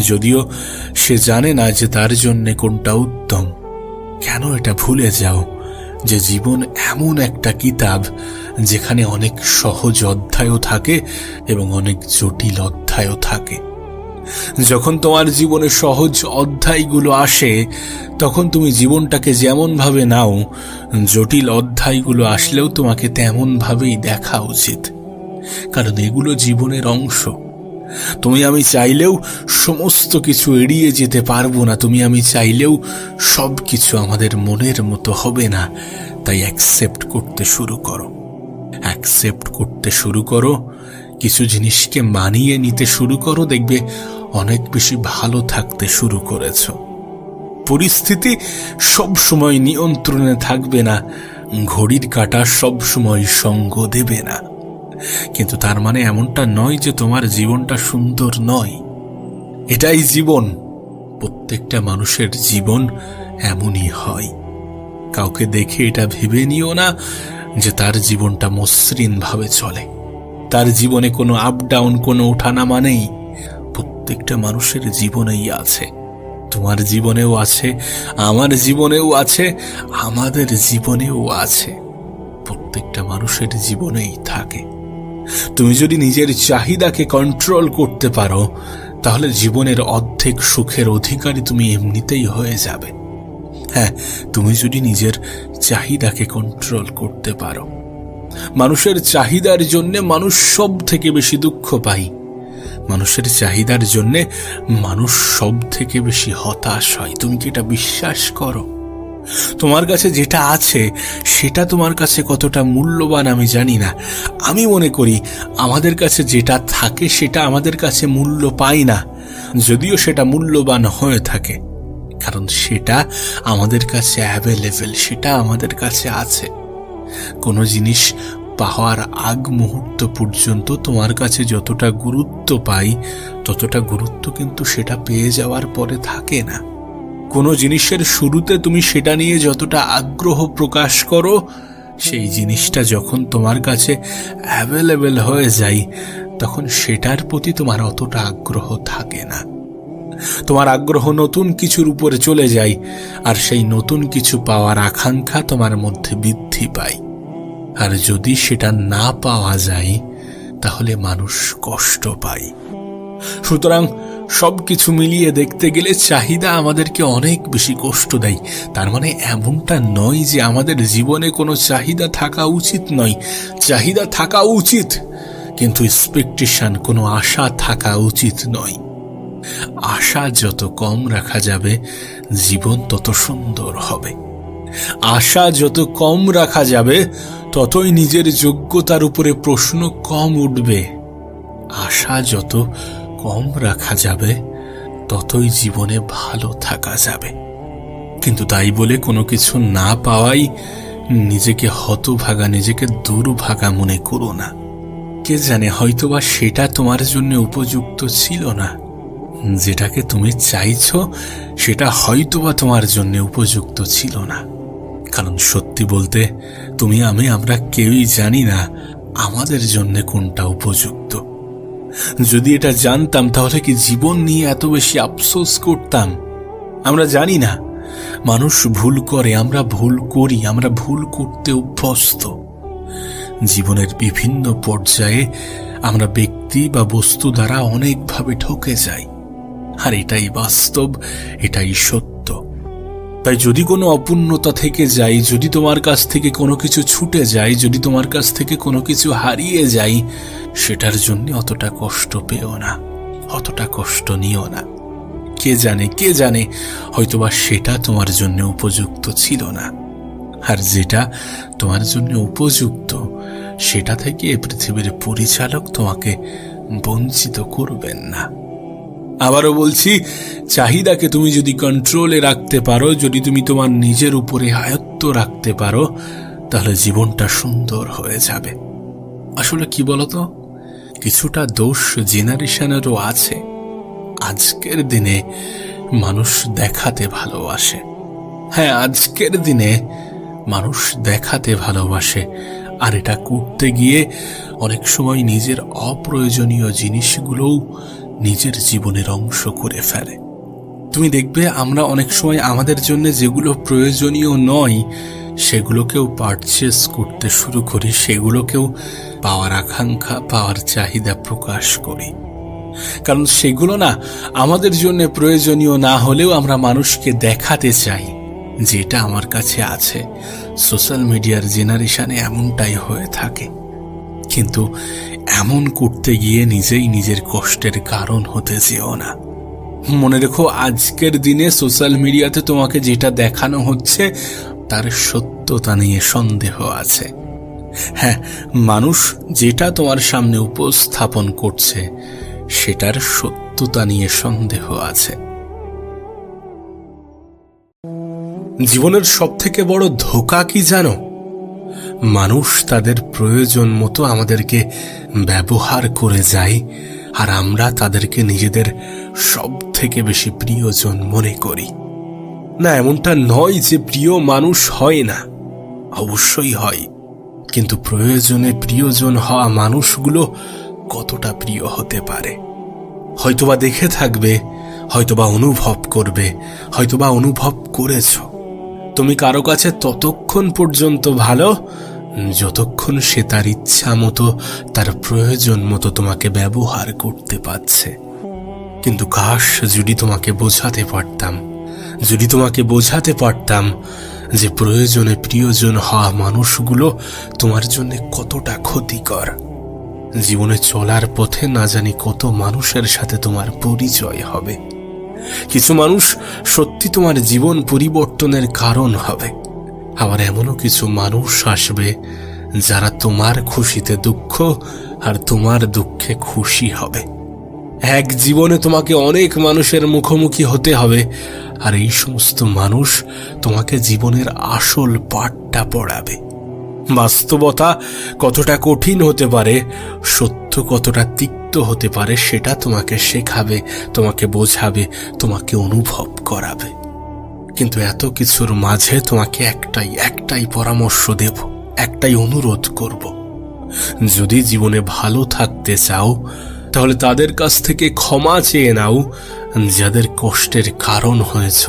যদিও সে জানে না যে তার জন্য কোনটা উত্তম। কেন এটা ভুলে যাও যে জীবন এমন একটা কিতাব যেখানে অনেক সহজ অধ্যায়ও থাকে এবং অনেক জটিল অধ্যায়ও থাকে। যখন তোমার জীবনে সহজ অধ্যায়গুলো আসে, তখন তুমি জীবনটাকে যেমন ভাবে নাও, জটিল অধ্যায়গুলো আসলেও তোমাকে তেমন ভাবেই দেখা উচিত। কারণ এগুলো জীবনের অংশ। তুমি আমি চাইলেও সমস্ত কিছু এড়িয়ে যেতে পারবো না। তুমি আমি চাইলেও সব কিছু আমাদের মনের মতো হবে না। তাই অ্যাকসেপ্ট করতে শুরু করো। অ্যাকসেপ্ট করতে শুরু করো, কিছু জিনিসকে মানিয়ে নিতে শুরু করো। দেখবে অনেক বেশি ভালো থাকতে শুরু করেছ। পরিস্থিতি সব সময় নিয়ন্ত্রণে থাকবে না, ঘড়ির কাঁটা সব সময় সঙ্গ দেবে না। কিন্তু তার মানে এমনটা নয় যে তোমার জীবনটা সুন্দর নয়। এটাই জীবন। প্রত্যেকটা মানুষের জীবন এমনই হয়। কাউকে দেখে এটা ভেবে নিও না যে তার জীবনটা মসৃণ ভাবে চলে। তার জীবনে কোনো আপ ডাউন, কোনো ওঠানামা নেই। প্রত্যেকটা মানুষের জীবনেই আছে। তোমার জীবনেও আছে, আমার জীবনেও আছে, আমাদের জীবনেও আছে। প্রত্যেকটা মানুষের জীবনেই থাকে। তুমি যদি নিজের চাহিদাকে কন্ট্রোল করতে পারো, তাহলে জীবনের অর্ধেক সুখের অধিকারী তুমি এমনিতেই হয়ে যাবে। হ্যাঁ, তুমি যদি নিজের চাহিদাকে কন্ট্রোল করতে পারো। মানুষের চাহিদার জন্য মানুষ সব থেকে বেশি দুঃখ পায়। মানুষের চাহিদার জন্য মানুষ সব থেকে বেশি হতাশ হয়। তুমি কি এটা বিশ্বাস করো? তোমার কাছে যেটা আছে সেটা তোমার কাছে কতটা মূল্যবান আমি জানি না। আমি মনে করি আমাদের কাছে যেটা থাকে সেটা আমাদের কাছে মূল্য পায় না, যদিও সেটা মূল্যবান হয়ে থাকে। কারণ সেটা আমাদের কাছে অ্যাভেলেবেল, সেটা আমাদের কাছে আছে। কোনো জিনিস পাওয়ার আগ মুহূর্ত পর্যন্ত তোমার কাছে যতটা গুরুত্ব পাই, ততটা গুরুত্ব কিন্তু সেটা পেয়ে যাওয়ার পরে থাকে না। কোনো জিনিসের শুরুতে তুমি সেটা নিয়ে যতটা আগ্রহ প্রকাশ করো, সেই জিনিসটা যখন তোমার কাছে অ্যাভেলেবেল হয়ে যায় তখন সেটার প্রতি তোমার অতটা আগ্রহ থাকে না। তোমার আগ্রহ নতুন কিছুর উপরে চলে যায়, আর সেই নতুন কিছু পাওয়ার আকাঙ্ক্ষা তোমার মধ্যে বৃদ্ধি পায়। আর যদি সেটা না পাওয়া যায় তাহলে মানুষ কষ্ট পায়। সুতরাং সবকিছু মিলিয়ে দেখতে গেলে চাহিদা আমাদেরকে অনেক বেশি কষ্ট দেয়। তার মানে এমনটা নয় যে আমাদের জীবনে কোনো চাহিদা থাকা উচিত নয়। চাহিদা থাকা উচিত, কিন্তু এক্সপেকটেশন, কোনো আশা থাকা উচিত নয়। আশা যত কম রাখা যাবে জীবন তত সুন্দর হবে। আশা যত কম রাখা যাবে ততই নিজের যোগ্যতার উপরে প্রশ্ন কম উঠবে। আশা যত কম রাখা যাবে ততই জীবনে ভালো থাকা যাবে। কিন্তু তাই বলে কোনো কিছু না পাওয়াই নিজেকে হতভাগা, নিজেকে দুর্ভাগা মনে করো না। কে জানে, হয়তোবা সেটা তোমার জন্য উপযুক্ত ছিল না। যেটাকে তুমি চাইছো সেটা হয়তোবা তোমার জন্য উপযুক্ত ছিল না। কারণ সত্যি বলতে তুমি আমরা কেউই জানি না আমাদের জন্য কোনটা উপযুক্ত। যদি এটা জানতাম তাহলে কি জীবন নিয়ে এত বেশি আফসোস করতাম? আমরা জানি না। মানুষ ভুল করে, আমরা ভুল করি, আমরা ভুল করতে অভ্যস্ত। জীবনের বিভিন্ন পর্যায়ে আমরা ব্যক্তি বা বস্তু দ্বারা অনেকভাবে ঠকে যাই। আর এটাই বাস্তব, এটাই সত্য। তাই যদি কোনো অপূর্ণতা থেকে যায়, যদি তোমার কাছ থেকে কোনো কিছু ছুটে যায়, যদি তোমার কাছ থেকে কোনো কিছু হারিয়ে যায়, সেটার জন্য অতটা কষ্ট পেও না, অতটা কষ্ট নিও না। কে জানে হয়তোবা সেটা তোমার জন্য উপযুক্ত ছিল না। আর যেটা তোমার জন্য উপযুক্ত সেটা থেকে পৃথিবীর পরিচালক তোমাকে বঞ্চিত করবেন না। আবারও বলছি, চাহিদাকে তুমি যদি কন্ট্রোলে রাখতে পারো, যদি তুমি তোমার নিজের উপরে আয়ত্ত রাখতে পারো, তাহলে জীবনটা সুন্দর হয়ে যাবে। আসলে কি বলতো, কিছুটা দোষ জেনারেশনেরও আছে। আজকের দিনে মানুষ দেখাতে ভালোবাসে। হ্যাঁ, আজকের দিনে মানুষ দেখাতে ভালোবাসে, আর এটা করতে গিয়ে অনেক সময় নিজের অপ্রয়োজনীয় জিনিসগুলোও নিজের জীবনের অংশ করে ফেলে। তুমি দেখবে আমরা অনেক সময় আমাদের জন্য যেগুলো প্রয়োজনীয় নয় সেগুলোকেও পারচেস করতে শুরু করি, সেগুলোকেও পাওয়ার আকাঙ্ক্ষা, পাওয়ার চাহিদা প্রকাশ করি। কারণ সেগুলো না আমাদের জন্য প্রয়োজনীয় না হলেও আমরা মানুষকে দেখাতে চাই যেটা আমার কাছে আছে। সোশ্যাল মিডিয়ার জেনারেশনে এমনটাই হয়ে থাকে। কিন্তু এমন করতে গিয়ে নিজেই নিজের কষ্টের কারণ হতে যেও না। মনে রেখো, আজকের দিনে সোশ্যাল মিডিয়াতে তোমাকে যেটা দেখানো হচ্ছে তার সত্যতা নিয়ে সন্দেহ আছে। হ্যাঁ, মানুষ যেটা তোমার সামনে উপস্থাপন করছে সেটার সত্যতা নিয়ে সন্দেহ আছে। জীবনের সবথেকে বড় ধোঁকা কি জানো? মানুষ তাদের প্রয়োজন মতো আমাদেরকে ব্যবহার করে যায়, আর আমরা তাদেরকে নিজেদের সব থেকে বেশি প্রিয়জন মনে করি। না, এমনটা নয় যে প্রিয় মানুষ হয় না, অবশ্যই হয়। কিন্তু প্রয়োজনে প্রিয়জন হওয়া মানুষগুলো কতটা প্রিয় হতে পারে হয়তোবা দেখে থাকবে, হয়তোবা অনুভব করবে, হয়তোবা অনুভব করেছ। তুমি কারো কাছে ততক্ষণ পর্যন্ত ভালো যতক্ষণ সে তার ইচ্ছা মতো, তার প্রয়োজন মতো তোমাকে ব্যবহার করতে পারছে। কিন্তু কাশ যদি তোমাকে বোঝাতে পারতাম যে প্রয়োজনে প্রিয়জন হওয়া মানুষগুলো তোমার জন্য কতটা ক্ষতিকর। জীবনে চলার পথে না জানি কত মানুষের সাথে তোমার পরিচয় হবে। কিছু মানুষ সত্যি তোমার জীবন পরিবর্তনের কারণ হবে, আবার এমনও কিছু মানুষ আসবে যারা তোমার খুশিতে দুঃখ আর তোমার দুঃখে খুশি হবে। এক জীবনে তোমাকে অনেক মানুষের মুখোমুখি হতে হবে, আর এই সমস্ত মানুষ তোমাকে জীবনের আসল পাঠটা পড়াবে। বাস্তবতা কতটা কঠিন হতে পারে, সত্য কতটা তিক্ত হতে পারে, সেটা তোমাকে শেখাবে, তোমাকে বোঝাবে, তোমাকে অনুভব করাবে। কিন্তু এত কিছুর মাঝে তোমাকে একটাই পরামর্শ দেব, একটাই অনুরোধ করব। যদি জীবনে ভালো থাকতে চাও তাহলে তাদের কাছ থেকে ক্ষমা চেয়ে নাও যাদের কষ্টের কারণ হয়েছ,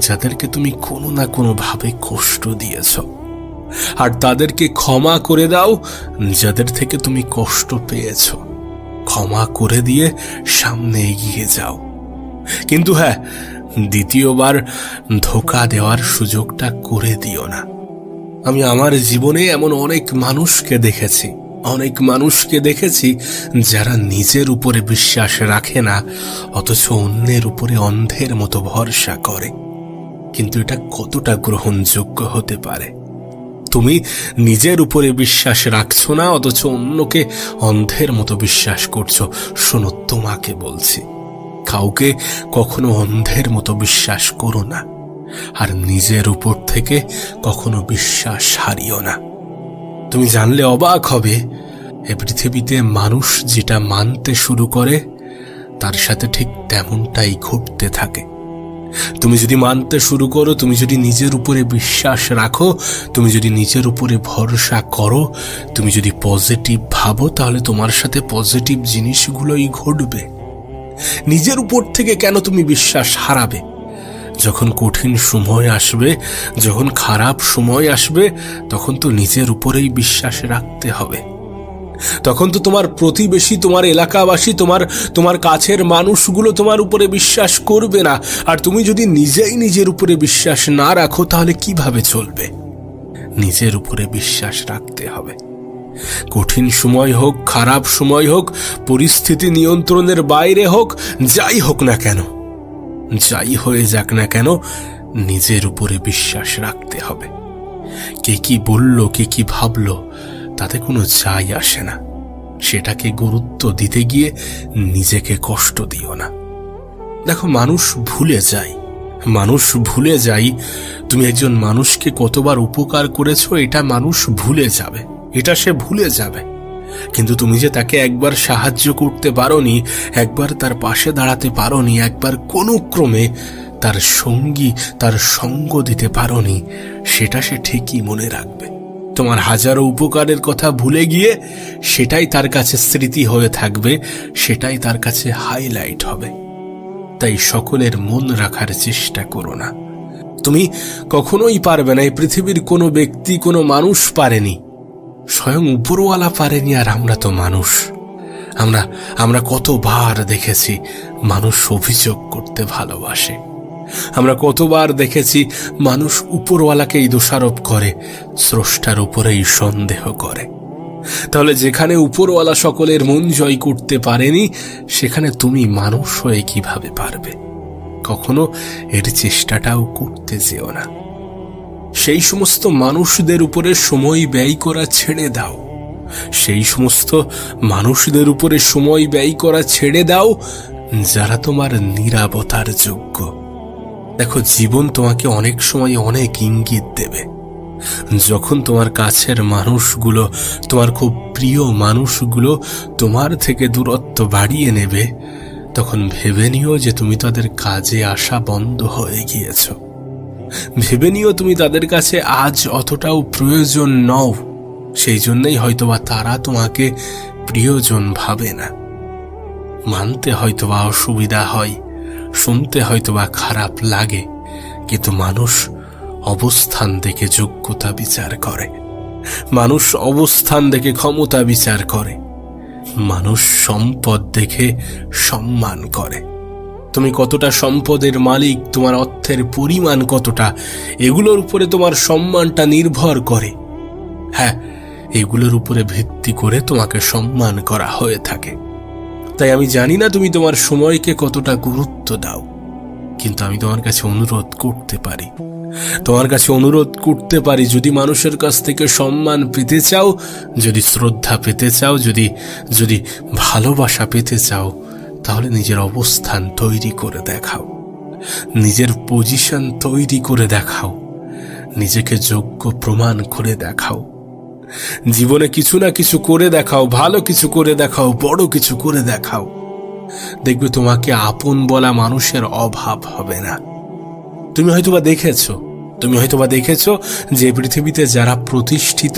যাদেরকে তুমি কোনো না কোনো ভাবে কষ্ট দিয়েছ। আর তাদেরকে ক্ষমা করে দাও যাদের থেকে তুমি কষ্ট পেয়েছ। ক্ষমা করে দিয়ে সামনে এগিয়ে যাও। কিন্তু হ্যাঁ, দ্বিতীয়বার ধোঁকা দেওয়ার সুযোগটা করে দিও না। আমি আমার জীবনে এমন অনেক মানুষকে দেখেছি যারা নিজের উপরে বিশ্বাস রাখে না, অথচ অন্যের উপরে অন্ধের মতো ভরসা করে। কিন্তু এটা কতটা গ্রহণযোগ্য হতে পারে? তুমি নিজের উপরে বিশ্বাস রাখছো না, অথচ অন্যকে অন্ধের মতো বিশ্বাস করছো। শোনো, তোমাকে বলছি, কাউকে কখনো অন্ধের মতো বিশ্বাস করো না, আর নিজের উপর থেকে কখনো বিশ্বাস হারিও না। তুমি জানলে অবাক হবে, এ পৃথিবীতে মানুষ যেটা মানতে শুরু করে তার সাথে ঠিক তেমনটাই ঘটতে থাকে। তুমি যদি মানতে শুরু করো, তুমি যদি নিজের উপরে বিশ্বাস রাখো, তুমি যদি নিজের উপরে ভরসা করো, তুমি যদি পজিটিভ ভাবো, তাহলে তোমার সাথে পজিটিভ জিনিসগুলোই ঘটবে। নিজের উপর থেকে কেন তুমি বিশ্বাস হারাবে? যখন কঠিন সময় আসবে, যখন খারাপ সময় আসবে, তখন তো নিজের উপরেই বিশ্বাস রাখতে হবে। তখন তো তোমার প্রতিবেশী, তোমার এলাকাবাসী, তোমার কাছের মানুষগুলো তোমার উপরে বিশ্বাস করবে না। আর তুমি যদি নিজেই নিজের উপরে বিশ্বাস না রাখো, তাহলে কিভাবে চলবে? নিজের উপরে বিশ্বাস রাখতে হবে। কঠিন সময় হোক, খারাপ সময় হোক, পরিস্থিতি নিয়ন্ত্রণের বাইরে হোক, যাই হোক না কেন, যাই হয়ে যাক না কেন, নিজের উপরে বিশ্বাস রাখতে হবে। কে কি বলল, কে কি ভাবলো, তাতে কোনো যায় আসে না। সেটাকে গুরুত্ব দিতে গিয়ে নিজেকে কষ্ট দিও না। দেখো, মানুষ ভুলে যায় তুমি একজন মানুষকে কতবার উপকার করেছো, এটা মানুষ ভুলে যাবে, এটা সে ভুলে যাবে। কিন্তু তুমি যে তাকে একবার সাহায্য করতে পারোনি, একবার তার পাশে দাঁড়াতে পারোনি, একবার কোনো ক্রমে তার সঙ্গ দিতে পারোনি, সেটা সে ঠিকই মনে রাখবে। তোমার হাজারো উপকারের কথা ভুলে গিয়ে সেটাই তার কাছে স্মৃতি হয়ে থাকবে, সেটাই তার কাছে হাইলাইট হবে। তাই সকলের মন রাখার চেষ্টা করো না। তুমি কখনোই পারবে না, এই পৃথিবীর কোনো ব্যক্তি, কোনো মানুষ পারেনি, স্বয়ং উপরওয়ালা পারেনি। আর আমরা তো মানুষ, আমরা কতবার দেখেছি মানুষ অভিযোগ করতে ভালোবাসে। আমরা কতবার দেখেছি মানুষ উপরওয়ালাকেই দোষারোপ করে, স্রষ্টার উপরেই সন্দেহ করে। তাহলে যেখানে উপরওয়ালা সকলের মন জয় করতে পারেনি, সেখানে তুমি মানুষ হয়ে কিভাবে পারবে? কখনো এর চেষ্টাটাও করতে যেও না। সেই সমস্ত মানুষদের উপরে সময় ব্যয় করা ছেড়ে দাও। সেই সমস্ত মানুষদের উপরে সময় ব্যয় করা ছেড়ে দাও যারা তোমার নীরবতার যোগ্য। দেখো, জীবন তোমাকে অনেক সময় অনেক ইঙ্গিত দেবে। যখন তোমার কাছের মানুষগুলো, তোমার খুব প্রিয় মানুষগুলো তোমার থেকে দূরত্ব বাড়িয়ে নেবে, তখন ভেবে নিও যে তুমি তাদের কাজে আসা বন্ধ হয়ে গিয়েছ। ভেবে নিও তুমি তাদের কাছে আজ অতটাও প্রয়োজন নও। সেই জন্যই হয়তোবা তারা তোমাকে প্রিয়জন ভাবে না। মানতে হয়তোবা অসুবিধা হয়, শুনতে হয়তোবা খারাপ লাগে, কিন্তু মানুষ অবস্থান দেখে যোগ্যতা বিচার করে, মানুষ অবস্থান দেখে ক্ষমতা বিচার করে, মানুষ সম্পদ দেখে সম্মান করে। তুমি কতটা সম্পদের মালিক, তোমার অর্থের পরিমাণ কতটা, এগুলোর উপরে তোমার সম্মানটা নির্ভর করে। হ্যাঁ, এগুলোর উপরে ভিত্তি করে তোমাকে সম্মান করা হয়ে থাকে। তাই আমি জানি না তুমি তোমার সময়কে কতটা গুরুত্ব দাও, কিন্তু আমি তোমার কাছে অনুরোধ করতে পারি, যদি মানুষের কাছ থেকে সম্মান পেতে চাও, যদি শ্রদ্ধা পেতে চাও, যদি ভালোবাসা পেতে চাও, তাহলে নিজের অবস্থান তৈরি করে দেখাও, নিজের পজিশন তৈরি করে দেখাও, নিজেকে যোগ্য প্রমাণ করে দেখাও। জীবনে কিছু না কিছু করে দেখাও, ভালো কিছু করে দেখাও, বড় কিছু করে দেখাও। দেখবে তোমাকে আপন বলা মানুষের অভাব হবে না। তুমি হয়তোবা দেখেছো যে পৃথিবীতে যারা প্রতিষ্ঠিত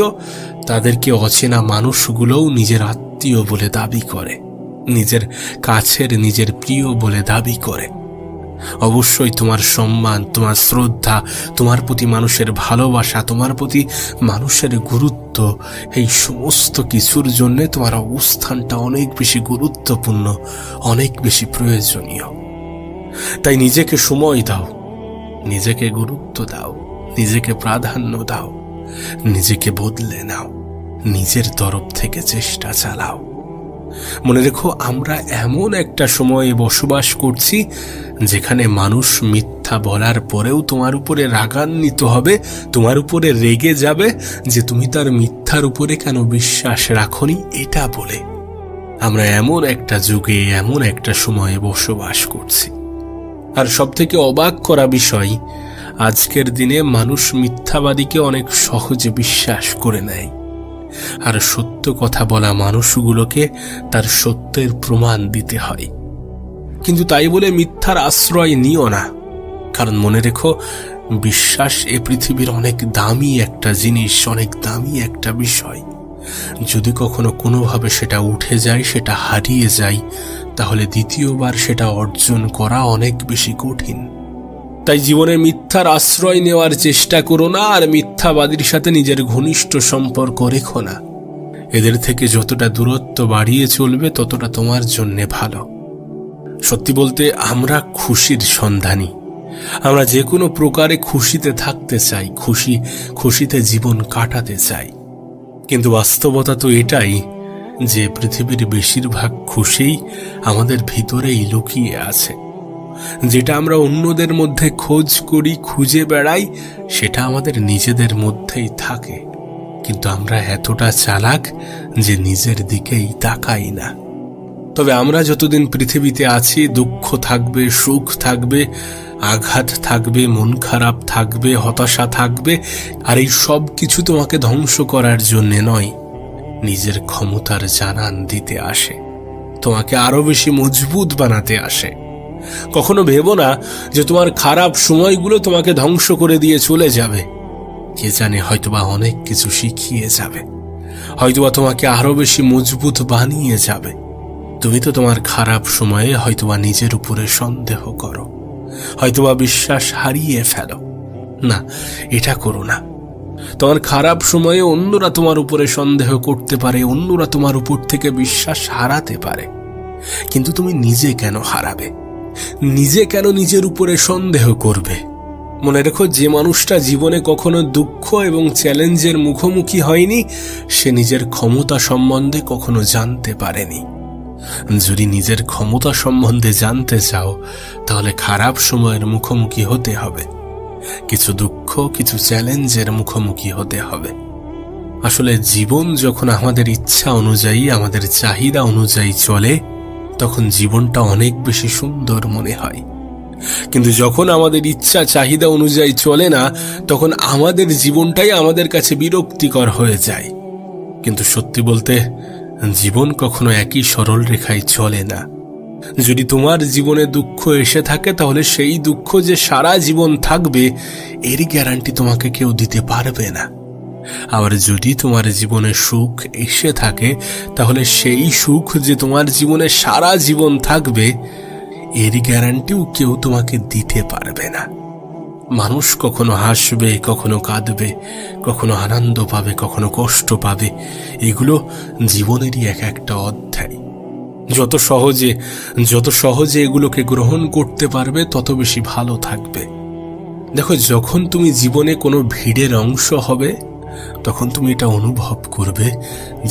তাদেরকে অচেনা মানুষগুলোও নিজের আত্মীয় বলে দাবি করে, নিজের কাছের নিজের প্রিয় বলে দাবি করে। অবশ্যই তোমার সম্মান, তোমার শ্রদ্ধা, তোমার প্রতি মানুষের ভালোবাসা, তোমার প্রতি মানুষের গুরুত্ব, এই সমস্ত কিছুর জন্য তোমার অবস্থানটা অনেক বেশি গুরুত্বপূর্ণ, অনেক বেশি প্রয়োজনীয়। তাই নিজেকে সময় দাও, নিজেকে গুরুত্ব দাও, নিজেকে প্রাধান্য দাও, নিজেকে বদলে নাও, নিজের তরফ থেকে চেষ্টা চালাও। মনে রেখো, আমরা এমন একটা সময়ে বসবাস করছি যেখানে মানুষ মিথ্যা বলার পরেও তোমার উপরে রাগান্বিত হবে, তোমার উপরে রেগে যাবে যে তুমি তার মিথ্যার উপরে কেন বিশ্বাস রাখোনি এটা বলে। আমরা এমন একটা যুগে, এমন একটা সময়ে বসবাস করছি। আর সবথেকে অবাক করা বিষয়, আজকের দিনে মানুষ মিথ্যাবাদীকে অনেক সহজে বিশ্বাস করে নেয়, আর সত্য কথা বলা মানুষগুলোকে তার সত্যের প্রমাণ দিতে হয়। কিন্তু তাই বলে মিথ্যার আশ্রয় নিও না, কারণ মনে রেখো, বিশ্বাস এ পৃথিবীর অনেক দামি একটা জিনিস, অনেক দামি একটা বিষয়। যদি কখনো কোনোভাবে সেটা উঠে যায়, সেটা হারিয়ে যায়, তাহলে দ্বিতীয়বার সেটা অর্জন করা অনেক বেশি কঠিন। তাই জীবনে মিথ্যার আশ্রয় নেওয়ার চেষ্টা করো না, আর মিথ্যাবাদীর সাথে নিজের ঘনিষ্ঠ সম্পর্ক রেখো না। এদের থেকে যতটা দূরত্ব বাড়িয়ে চলবে ততটা তোমার জন্যে ভালো। সত্যি বলতে, আমরা খুশির সন্ধানী। আমরা যে কোনো প্রকারে খুশিতে থাকতে চাই, খুশিতে জীবন কাটাতে চাই। কিন্তু বাস্তবতা তো এটাই যে পৃথিবীর বেশিরভাগ খুশিই আমাদের ভিতরেই লুকিয়ে আছে। যেটা আমরা অন্যদের মধ্যে খোঁজ করি, খুঁজে বেড়াই, সেটা আমাদের নিজেদের মধ্যেই থাকে। কিন্তু আমরা এতটা চালাক যে নিজের দিকেই তাকাই না। তবে আমরা যতদিন পৃথিবীতে আছি, দুঃখ থাকবে, সুখ থাকবে, আঘাত থাকবে, মন খারাপ থাকবে, হতাশা থাকবে। আর এই সব কিছু তোমাকে ধ্বংস করার জন্য নয়, নিজের ক্ষমতার জানান দিতে আসে, তোমাকে আরো বেশি মজবুত বানাতে আসে। কখনো ভেবো না যে তোমার খারাপ সময়গুলো তোমাকে ধ্বংস করে দিয়ে চলে যাবে। কে জানে, হয়তোবা অনেক কিছু শিখিয়ে যাবে, হয়তোবা তোমাকে আরো বেশি মজবুত বানিয়ে যাবে। তুমি তো তোমার খারাপ সময়ে হয়তোবা নিজের উপরে সন্দেহ করো, হয়তোবা বিশ্বাস হারিয়ে ফেলো। না, এটা করো না। তোমার খারাপ সময়ে অন্যরা তোমার উপরে সন্দেহ করতে পারে, অন্যরা তোমার উপর থেকে বিশ্বাস হারাতে পারে, কিন্তু তুমি নিজে কেন হারাবে? নিজে কেন নিজের উপরে সন্দেহ করবে? মনে রেখো, যে মানুষটা জীবনে কখনো দুঃখ এবং চ্যালেঞ্জের মুখোমুখি হয়নি, সে নিজের ক্ষমতা সম্বন্ধে কখনো জানতে পারেনি। যদি নিজের ক্ষমতা সম্বন্ধে জানতে চাও, তাহলে খারাপ সময়ের মুখোমুখি হতে হবে, কিছু দুঃখ, কিছু চ্যালেঞ্জের মুখোমুখি হতে হবে। আসলে জীবন যখন আমাদের ইচ্ছা অনুযায়ী, আমাদের চাহিদা অনুযায়ী চলে, তখন জীবনটা অনেক বেশি সুন্দর মনে হয়। কিন্তু যখন আমাদের ইচ্ছা চাহিদা অনুযায়ী চলে না, তখন আমাদের জীবনটাই আমাদের কাছে বিরক্তিকর হয়ে যায়। কিন্তু সত্যি বলতে, জীবন কখনো একই সরল রেখায় চলে না। যদি তোমার জীবনে দুঃখ এসে থাকে, তাহলে সেই দুঃখ যে সারা জীবন থাকবে এর গ্যারান্টি তোমাকে কেউ দিতে পারবে না। আবার যদি তোমার জীবনে সুখ এসে থাকে, তাহলে সেই সুখ যে তোমার জীবনে সারা জীবন থাকবে এর গ্যারান্টিও কেউ তোমাকে দিতে পারবে না। মানুষ কখনো হাসবে, কখনো কাঁদবে, কখনো আনন্দ পাবে, কখনো কষ্ট পাবে। এগুলো জীবনেরই এক একটা অধ্যায়। যত সহজে এগুলোকে গ্রহণ করতে পারবে, তত বেশি ভালো থাকবে। দেখো, যখন তুমি জীবনে কোনো ভিড়ের অংশ হবে, তখন তুমি এটা অনুভব করবে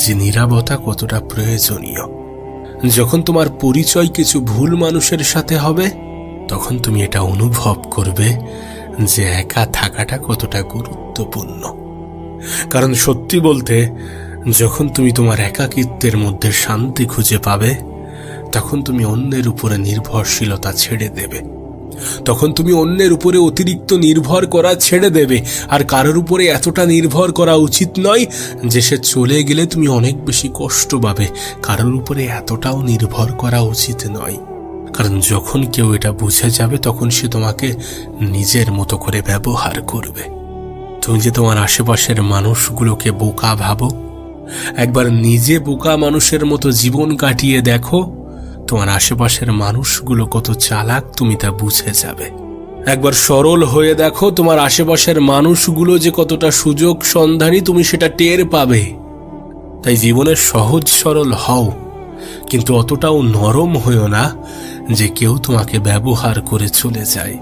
যে নীরবতা কতটা প্রয়োজনীয়। যখন তোমার পরিচয় কিছু ভুল মানুষের সাথে হবে, তখন তুমি এটা অনুভব করবে যে একা থাকাটা কতটা গুরুত্বপূর্ণ। কারণ সত্যি বলতে, যখন তুমি তোমার একাকিত্বের মধ্যে শান্তি খুঁজে পাবে, তখন তুমি অন্যের উপরে নির্ভরশীলতা ছেড়ে দেবে। তখন তুমি অন্যের উপরে অতিরিক্ত নির্ভর করা ছেড়ে দেবে। আর কারোর উপরে এতটা নির্ভর করা উচিত নয় যে সে চলে গেলে তুমি অনেক বেশি কষ্ট পাবে। কারোর উপরে এতটাও নির্ভর করা উচিত নয়। কারণ যখন কেউ এটা বুঝে যাবে তখন সে তোমাকে নিজের মতো করে ব্যবহার করবে। তুমি যে তোমার আশেপাশের মানুষগুলোকে বোকা ভাবো, একবার নিজে বোকা মানুষের মতো জীবন কাটিয়ে দেখো, তোমার আশেপাশের মানুষগুলো কত চালাক তুমি তা বুঝে যাবে। একবার সরল হয়ে দেখো, তোমার আশেপাশের মানুষগুলো যে কতটা সুযোগ সন্ধানী তুমি সেটা টের পাবে। তাই জীবনে সহজ সরল হও, কিন্তু অতটাও নরম হইও না যে কেউ তোমাকে ব্যবহার করে চলে যায়।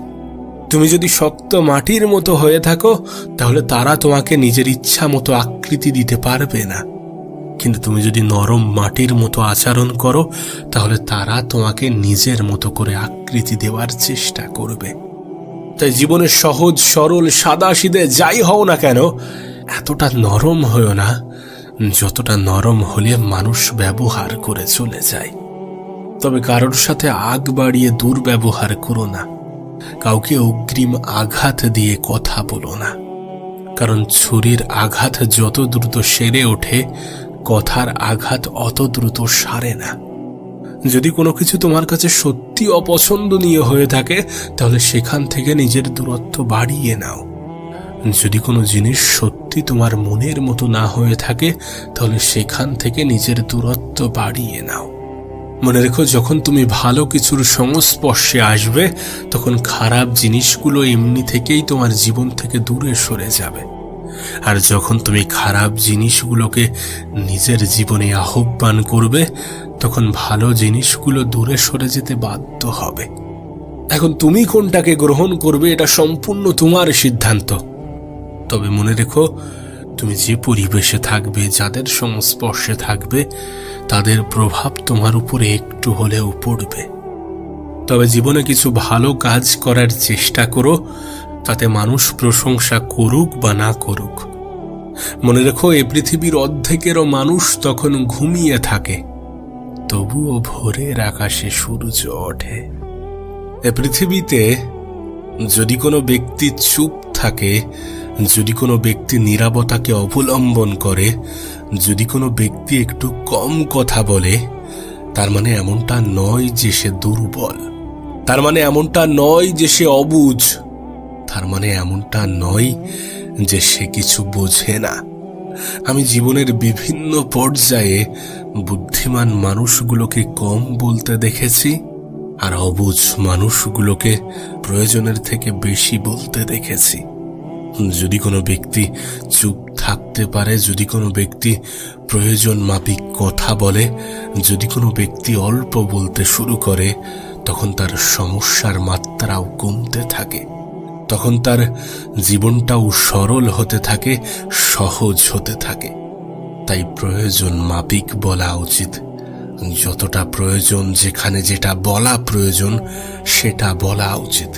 তুমি যদি শক্ত মাটির মতো হয়ে থাকো তাহলে তারা তোমাকে নিজের ইচ্ছা মতো আকৃতি দিতে পারবে না, কিন্তু তুমি যদি নরম মাটির মতো আচরণ করো তাহলে তারা তোমাকে নিজের মতো করে আকৃতি দেওয়ার চেষ্টা করবে। তাই জীবনে সহজ সরল সাদা সিধে যাই হও না কেন, এতটা নরম হইও না যতটা নরম হলে মানুষ ব্যবহার করে চলে যায়। তবে কারোর সাথে আগ বাড়িয়ে দুর্ব্যবহার করো না, কাউকে অগ্রিম আঘাত দিয়ে কথা বলো না, কারণ ছুরির আঘাত যত দ্রুত সেরে ওঠে কথার আঘাত অত দ্রুত সারে না। যদি কোনো কিছু তোমার কাছে সত্যি অপছন্দনীয় হয়ে থাকে তাহলে সেখান থেকে নিজের দূরত্ব বাড়িয়ে নাও। যদি কোনো জিনিস সত্যি তোমার মনের মতো না হয়ে থাকে তাহলে সেখান থেকে নিজের দূরত্ব বাড়িয়ে নাও। মনে রেখো, যখন তুমি ভালো কিছুর সংস্পর্শে আসবে তখন খারাপ জিনিসগুলো এমনি থেকেই তোমার জীবন থেকে দূরে সরে যাবে, আর যখন তুমি খারাপ জিনিসগুলোকে নিজের জীবনে আহ্বান করবে তখন ভালো জিনিসগুলো দূরে সরে যেতে বাধ্য হবে। এখন তুমি কোনটাকে গ্রহণ করবে এটা সম্পূর্ণ তোমার সিদ্ধান্ত। তবে মনে রেখো, তুমি যে পরিবেশে থাকবে, যাদের সংস্পর্শে থাকবে, তাদের প্রভাব তোমার উপরে একটু হলেও পড়বে। তবে জীবনে কিছু ভালো কাজ করার চেষ্টা করো, তাতে মানুষ প্রশংসা করুক বা না করুক। মনে রেখো, এই পৃথিবীর অর্ধেকেরও মানুষ তখন ঘুমিয়ে থাকে, তবুও ভোরের আকাশে সূর্য ওঠে। এ পৃথিবীতে যদি কোনো ব্যক্তি চুপ থাকে, যদি কোনো ব্যক্তি নীরবতাকে অবলম্বন করে, যদি কোনো ব্যক্তি একটু কম কথা বলে, তার মানে এমনটা নয় যে সে দুর্বল, তার মানে এমনটা নয় যে সে অবুঝ, তার মানে এমনটা নয় যে সে কিছু বোঝে না। আমি জীবনের বিভিন্ন পর্যায়ে বুদ্ধিমান মানুষগুলোকে কম বলতে দেখেছি, আর অবুঝ মানুষগুলোকে প্রয়োজনের থেকে বেশি বলতে দেখেছি। যদি কোনো ব্যক্তি চুপ থাকতে পারে, যদি কোনো ব্যক্তি প্রয়োজন মাফিক কথা বলে, যদি কোনো ব্যক্তি অল্প বলতে শুরু করে, তখন তার সমস্যার মাত্রাও কমতে থাকে, তখন তার জীবনটাও সরল হতে থাকে, সহজ হতে থাকে। তাই প্রয়োজন মাফিক বলা উচিত। যতটা প্রয়োজন, যেখানে যেটা বলা প্রয়োজন সেটা বলা উচিত,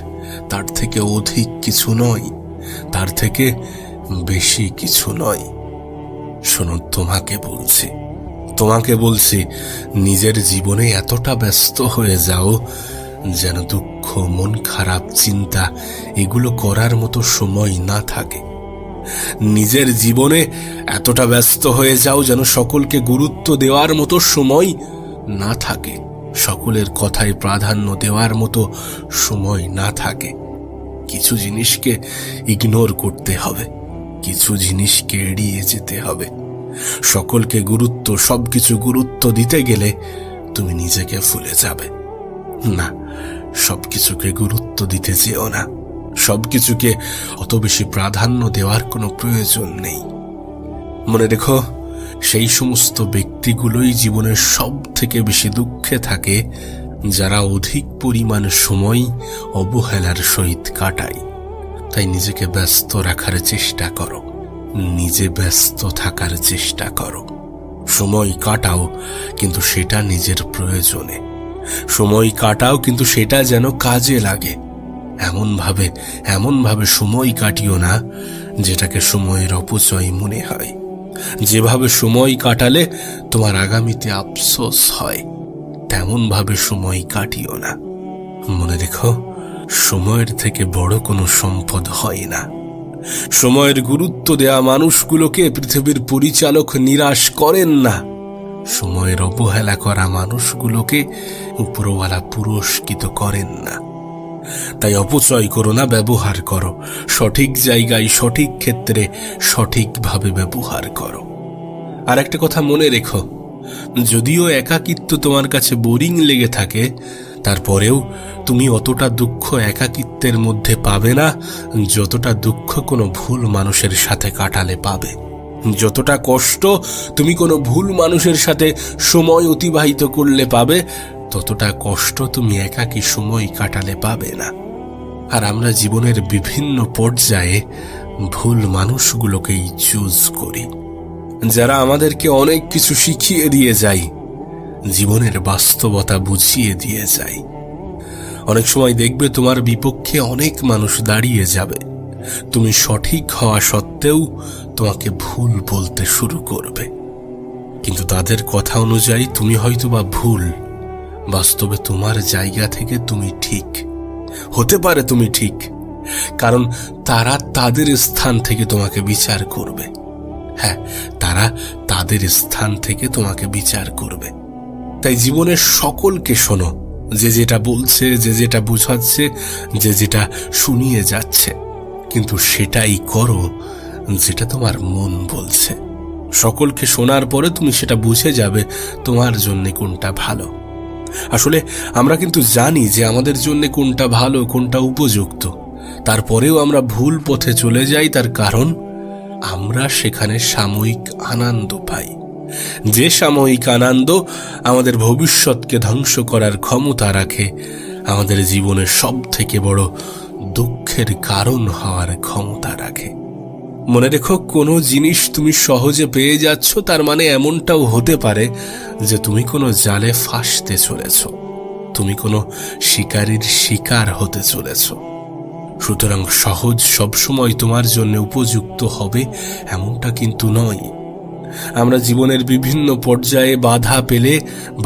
তার থেকে অধিক কিছু নয়, তার থেকে বেশি কিছু নয়। শোনো, তোমাকে বলছি নিজের জীবনে এতটা ব্যস্ত হয়ে যাও যেন দুঃখ, মন খারাপ, চিন্তা এগুলো করার মতো সময় না থাকে। নিজের জীবনে এতটা ব্যস্ত হয়ে যাও যেন সকলকে গুরুত্ব দেওয়ার মতো সময় না থাকে, সকলের কথায় প্রাধান্য দেওয়ার মতো সময় না থাকে। কিছু জিনিসকে ইগনোর করতে হবে, কিছু জিনিসকে এড়িয়ে যেতে হবে। সকলকে গুরুত্ব, সবকিছু গুরুত্ব দিতে গেলে তুমি নিজেকে ভুলে যাবে। না, সবকিছুকে গুরুত্ব দিতে যেও না, সবকিছুকে অত বেশি প্রাধান্য দেওয়ার কোনো প্রয়োজন নেই। মনে রেখো, সেই সমস্ত ব্যক্তিগুলোই জীবনের সব থেকে বেশি দুঃখে থাকে যারা অধিক পরিমাণ সময় অবহেলার সহিত কাটায়। তাই নিজেকে ব্যস্ত রাখার চেষ্টা করো, নিজে ব্যস্ত থাকার চেষ্টা করো। সময় কাটাও, কিন্তু সেটা নিজের প্রয়োজনে। সময় কাটাও, কিন্তু সেটা যেন কাজে লাগে। এমন ভাবে সময় কাটিও না যেটাকে সময়ের অপচয় মনে হয়। যেভাবে সময় কাটালে তোমার আগামীতে আফসোস হয়, তেমন ভাবে সময় কাটিও না। মনে রেখো, সময়ের থেকে বড় কোনো সম্পদ হয় না। সময়ের গুরুত্ব দেয়া মানুষগুলোকে পৃথিবীর পরিচালক নিরাশ করেন না। সময়ের অবহেলা করা মানুষগুলোকে উপরওয়ালা পুরস্কৃত করেন না। তাই অপচয় করো না, ব্যবহার করো। সঠিক জায়গায়, সঠিক ক্ষেত্রে সঠিকভাবে ব্যবহার করো। আর একটা কথা মনে রেখো, যদিও একাকিত্ব তোমার কাছে বোরিং লেগে থাকে, তারপরেও তুমি অতটা দুঃখ একাকিত্বের মধ্যে পাবে না যতটা দুঃখ কোনো ভুল মানুষের সাথে কাটালে পাবে। যতটা কষ্ট তুমি কোনো ভুল মানুষের সাথে সময় অতিবাহিত করলে পাবে, ততটা কষ্ট তুমি একাকী সময় কাটালে পাবে না। আর আমরা জীবনের বিভিন্ন পর্যায়ে ভুল মানুষগুলোকেই চুজ করি, যারা আমাদেরকে অনেক কিছু শিখিয়ে দিয়ে যায়, জীবনের বাস্তবতা বুঝিয়ে দিয়ে যায়। অনেক সময় দেখবে তোমার বিপক্ষে অনেক মানুষ দাঁড়িয়ে যাবে, তুমি সঠিক হওয়া সত্ত্বেও তোমাকে ভুল বলতে শুরু করবে। কিন্তু তাদের কথা অনুযায়ী তুমি হয়তোবা ভুল, বাস্তবে তোমার জায়গা থেকে তুমি ঠিক। হতে পারে তুমি ঠিক, কারণ তারা তাদের স্থান থেকে তোমাকে বিচার করবে। হ্যাঁ, তারা তাদের স্থান থেকে তোমাকে বিচার করবে। তাই জীবনের সকলকে শোনো, যে যেটা বলছে, যে যেটা বোঝাচ্ছে, যে যেটা শুনিয়ে যাচ্ছে, কিন্তু সেটাই করো যেটা তোমার মন বলছে। সকলকে শোনার পরে তুমি সেটা বুঝে যাবে তোমার জন্য কোনটা ভালো। আসলে আমরা কিন্তু জানি যে আমাদের জন্য কোনটা ভালো, কোনটা উপযুক্ত, তারপরেও আমরা ভুল পথে চলে যাই। তার কারণ আমরা সেখানে সাময়িক আনন্দ পাই, যে সাময়িক আনন্দ আমাদের ভবিষ্যৎকে ধ্বংস করার ক্ষমতা রাখে, আমাদের জীবনের সব থেকে বড় দুঃখের কারণ হওয়ার ক্ষমতা রাখে। মনে রেখো, কোনো জিনিস তুমি সহজে পেয়ে যাচ্ছ, তার মানে এমনটাও হতে পারে যে তুমি কোনো জালে ফাঁসতে চলেছ, তুমি কোনো শিকারীর শিকার হতে চলেছ। সুতরাং সহজ সবসময় তোমার জন্য উপযুক্ত হবে এমনটা কিন্তু নয়। আমরা জীবনের বিভিন্ন পর্যায়ে বাধা পেলে,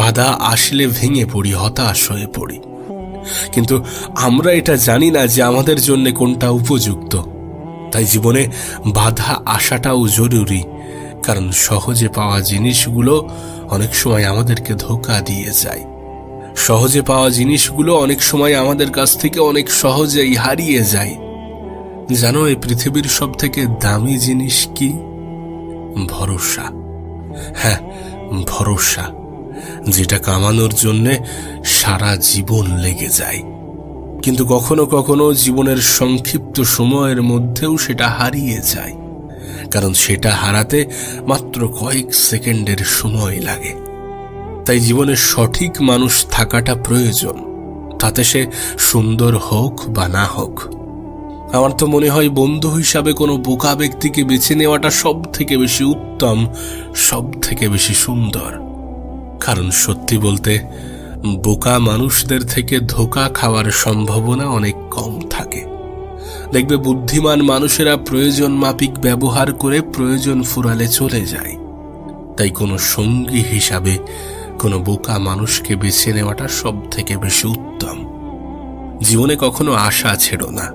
বাধা আসলে ভেঙে পড়ি, হতাশ হয়ে পড়ি, কিন্তু আমরা এটা জানি না যে আমাদের জন্য কোনটা উপযুক্ত। তাই জীবনে বাধা আসাটাও জরুরি, কারণ সহজে পাওয়া জিনিসগুলো অনেক সময় আমাদেরকে ধোঁকা দিয়ে যায়। সহজে পাওয়া জিনিসগুলো অনেক সময় আমাদের কাছ থেকে অনেক সহজেই হারিয়ে যায়। জানো, এই পৃথিবীর সব থেকে দামি জিনিস কি? ভরসা। হ্যাঁ, ভরসা, যেটা কামানোর জন্য সারা জীবন লেগে যায়, কিন্তু কখনো কখনো জীবনের সংক্ষিপ্ত সময়ের মধ্যেও সেটা হারিয়ে যায়, কারণ সেটা হারাতে মাত্র কয়েক সেকেন্ডের সময় লাগে। তাই জীবনে সঠিক মানুষ থাকাটা প্রয়োজন, তাতে সে সুন্দর হোক বা না হোক। আমার তো মনে হয় বন্ধু হিসাবে কোনো বোকা ব্যক্তিকে বেছে নেওয়াটা সব থেকে বেশি উত্তম, সব থেকে বেশি সুন্দর। কারণ সত্যি বলতে, বোকা মানুষদের থেকে ধোঁকা খাওয়ার সম্ভাবনা অনেক কম থাকে। দেখবে বুদ্ধিমান মানুষেরা প্রয়োজন মাফিক ব্যবহার করে প্রয়োজন ফুরালে চলে যায়। তাই কোনো সঙ্গী হিসাবে কোনো বোকা মানুষকে বেছে নেওয়াটা সব থেকে বেশি উত্তম। জীবনে কখনো আশা ছেড়ো না।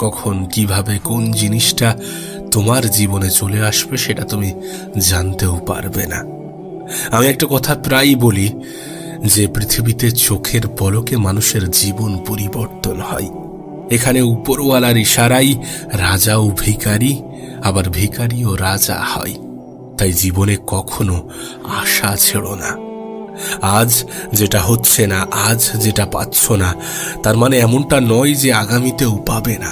কখন, কিভাবে, কোন জিনিসটা তোমার জীবনে চলে আসবে সেটা তুমি জানতেও পারবে না। আমি একটা কথা প্রায়ই বলি যে পৃথিবীতে চোখের পলকে মানুষের জীবন পরিবর্তন হয়। এখানে উপরওয়ালার ইশারায় রাজাও ভিখারি, আবার ভিখারিও রাজা হয়। তাই জীবনে কখনো আশা ছেড়ো না। আজ যেটা হচ্ছে না, আজ যেটা পাচ্ছ না, তার মানে এমনটা নয় যে আগামীতেও পাবে না,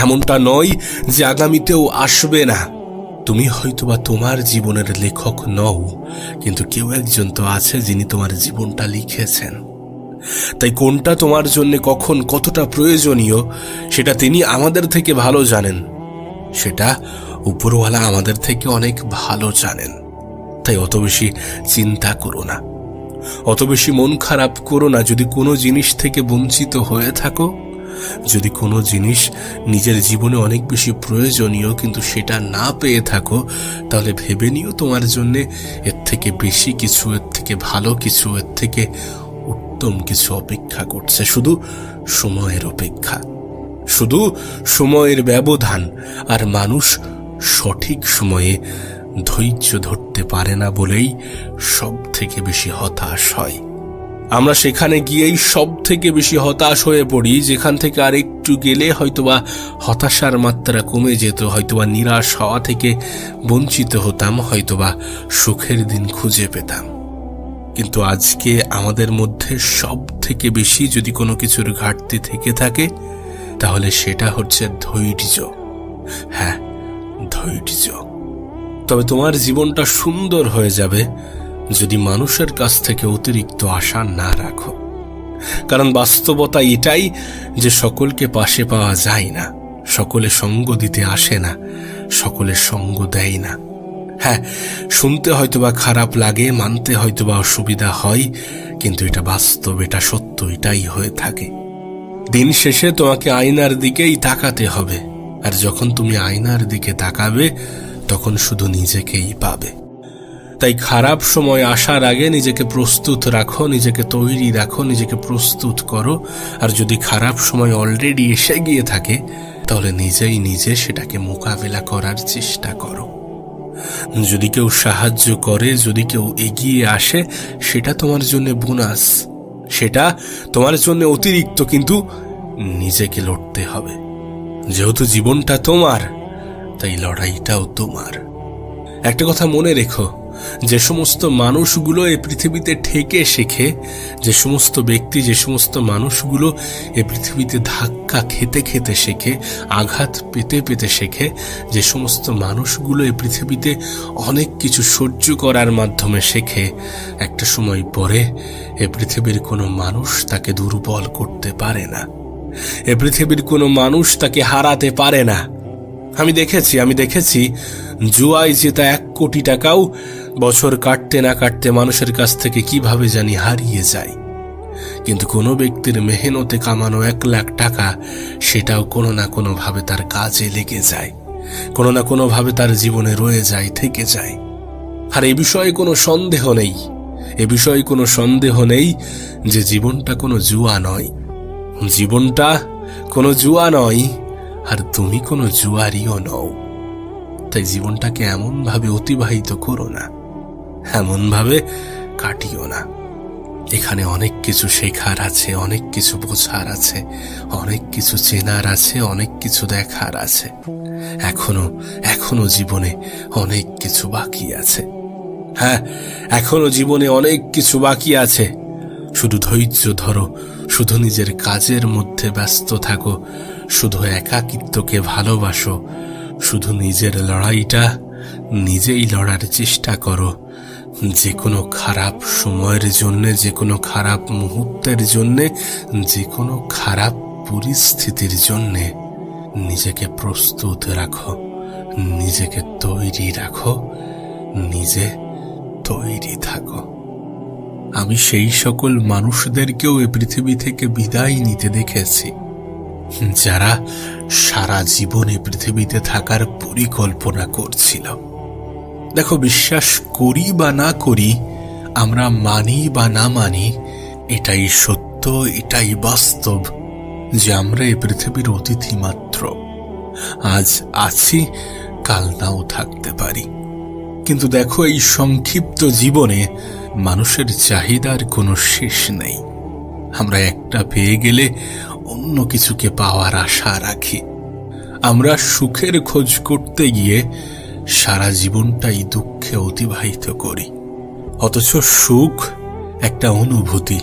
এমনটা নয় যে আগামীতেও আসবে না। তুমি হয়তোবা তোমার জীবনের লেখক নও, কিন্তু কেউ একজন তো আছে যিনি তোমার জীবনটা লিখেছেন। তাই কোনটা তোমার জন্য কখন কতটা প্রয়োজনীয় সেটা তিনি আমাদের থেকে ভালো জানেন, সেটা উপরওয়ালা আমাদের থেকে অনেক ভালো জানেন। তাই অত বেশি চিন্তা করো না, অত বেশি মন খারাপ করো না যদি কোনো জিনিস থেকে বঞ্চিত হয়ে থাকো, যদি কোনো জিনিস নিজের জীবনে অনেক বেশি প্রয়োজনীয় কিন্তু সেটা না পেয়ে থাকো, তাহলে ভেবে নিও তোমার জন্য এর থেকে বেশি কিছু, এর থেকে ভালো কিছু, এর থেকে উত্তম কিছু অপেক্ষা করছে। শুধু সময়ের অপেক্ষা, শুধু সময়ের ব্যবধান। আর মানুষ সঠিক সময়ে ধৈর্য ধরতে পারে না বলেই সব থেকে বেশি হতাশ হয়। আমরা সেখানে গিয়েই সব থেকে বেশি হতাশ হয়ে পড়ি, যেখান থেকে আর একটু গেলে হয়তোবা হতাশার মাত্রা কমে যেত, হয়তোবা নিরাশ হওয়া থেকে বঞ্চিত হতাম, হয়তোবা সুখের দিন খুঁজে পেতাম। কিন্তু আজকে আমাদের মধ্যে সব থেকে বেশি যদি কোনো কিছুর ঘাটতি থেকে থাকে, তাহলে সেটা হচ্ছে ধৈর্য। হ্যাঁ, ধৈর্য। তবে তোমার জীবনটা সুন্দর হয়ে যাবে যদি মানুষের কাছ থেকে অতিরিক্ত আশা না রাখো। কারণ বাস্তবতা এটাই যে সকলকে পাশে পাওয়া যায় না, সকলে সঙ্গ দিতে আসে না, সকলে সঙ্গ দেয় না। হ্যাঁ, শুনতে হয়তোবা খারাপ লাগে, মানতে হয়তোবা অসুবিধা হয়, কিন্তু এটা বাস্তব, এটা সত্য, এটাই হয়ে থাকে। দিন শেষে তোমাকে আয়নার দিকেই তাকাতে হবে, আর যখন তুমি আয়নার দিকে তাকাবে তখন শুধু নিজেকেই পাবে। তাই খারাপ সময় আসার আগে নিজেকে প্রস্তুত রাখো, নিজেকে তৈরি রাখো, নিজেকে প্রস্তুত করো। আর যদি খারাপ সময় অলরেডি এসে গিয়ে থাকে, তাহলে নিজেই নিজে সেটাকে মোকাবেলা করার চেষ্টা করো। যদি কেউ সাহায্য করে, যদি কেউ এগিয়ে আসে, সেটা তোমার জন্য বোনাস, সেটা তোমার জন্য অতিরিক্ত, কিন্তু নিজেকে লড়তে হবে। যেহেতু জীবনটা তোমার, তাই লড়াইটাও তোমার। একটা কথা মনে রেখো, যে সমস্ত মানুষগুলো এই পৃথিবীতে ঠেকে শেখে, যে সমস্ত ব্যক্তি, যে সমস্ত মানুষগুলো এই পৃথিবীতে ধাক্কা খেতে খেতে শেখে, আঘাত পেতে পেতে শেখে, যে সমস্ত মানুষগুলো এই পৃথিবীতে অনেক কিছু সহ্য করার মাধ্যমে শেখে, একটা সময় পরে এ পৃথিবীর কোনো মানুষ তাকে দুর্বল করতে পারে না, এ পৃথিবীর কোনো মানুষ তাকে হারাতে পারে না। আমি দেখেছি জুয়ায় জেতা 1 কোটি টাকাও বছর কাটতে না কাটতে মানুষের কাছ থেকে কিভাবে জানি হারিয়ে যায়। কিন্তু কোনো ব্যক্তির মেহনতে কামানো 1 লাখ টাকা, সেটাও কোনো না কোনো ভাবে তার কাজে লেগে যায়, কোনো না কোনো ভাবে তার জীবনে রয়ে যায়, থেকে যায়। আর এ বিষয়ে কোনো সন্দেহ নেই, এ বিষয়ে কোনো সন্দেহ নেই যে জীবনটা কোনো জুয়া নয়, জীবনটা কোনো জুয়া নয়, আর তুমি কোনো জুয়ারিও নও। তাই জীবনটাকে এমন ভাবে অতিবাহিত করো না, এমন ভাবে কাটিও না। এখানে অনেক কিছু শেখার আছে, অনেক কিছু বোঝার আছে, অনেক কিছু চেনার আছে, অনেক কিছু দেখার আছে। এখনো জীবনে অনেক কিছু বাকি আছে। হ্যাঁ, এখনো জীবনে অনেক কিছু বাকি আছে। শুধু ধৈর্য ধরো, শুধু নিজের কাজের মধ্যে ব্যস্ত থাকো, শুধু একাকিত্বকে ভালোবাসো, শুধু নিজের লড়াইটা নিজেই লড়ার চেষ্টা করো। যে কোনো খারাপ সময়ের জন্যে, যে কোনো খারাপ মুহূর্তের জন্যে, যে কোনো খারাপ পরিস্থিতির জন্যে নিজেকে প্রস্তুত রাখো, নিজেকে তৈরি রাখো, নিজে তৈরি থাকো। আমি সেই সকল মানুষদেরকেও এ পৃথিবী থেকে বিদায় নিতে দেখেছি, যারা সারা জীবনে পৃথিবীতে থাকার পরিকল্পনা করছিল। দেখো, বিশ্বাস করি বা না করি, আমরা মানি বা না মানি, এটাই সত্য, এটাই বাস্তব যে আমরা এই পৃথিবীর অতিথি মাত্র। আজ আছি, কাল নাও থাকতে পারি। কিন্তু দেখো, এই সংক্ষিপ্ত জীবনে মানুষের চাহিদার কোনো শেষ নেই। আমরা একটা পেয়ে গেলে অন্য কিছুকে পাওয়ার আশা রাখি। আমরা সুখের খোঁজ করতে গিয়ে সারা জীবনটাই দুঃখে অতিবাহিত করি। অথচ সুখ একটা অনুভূতি।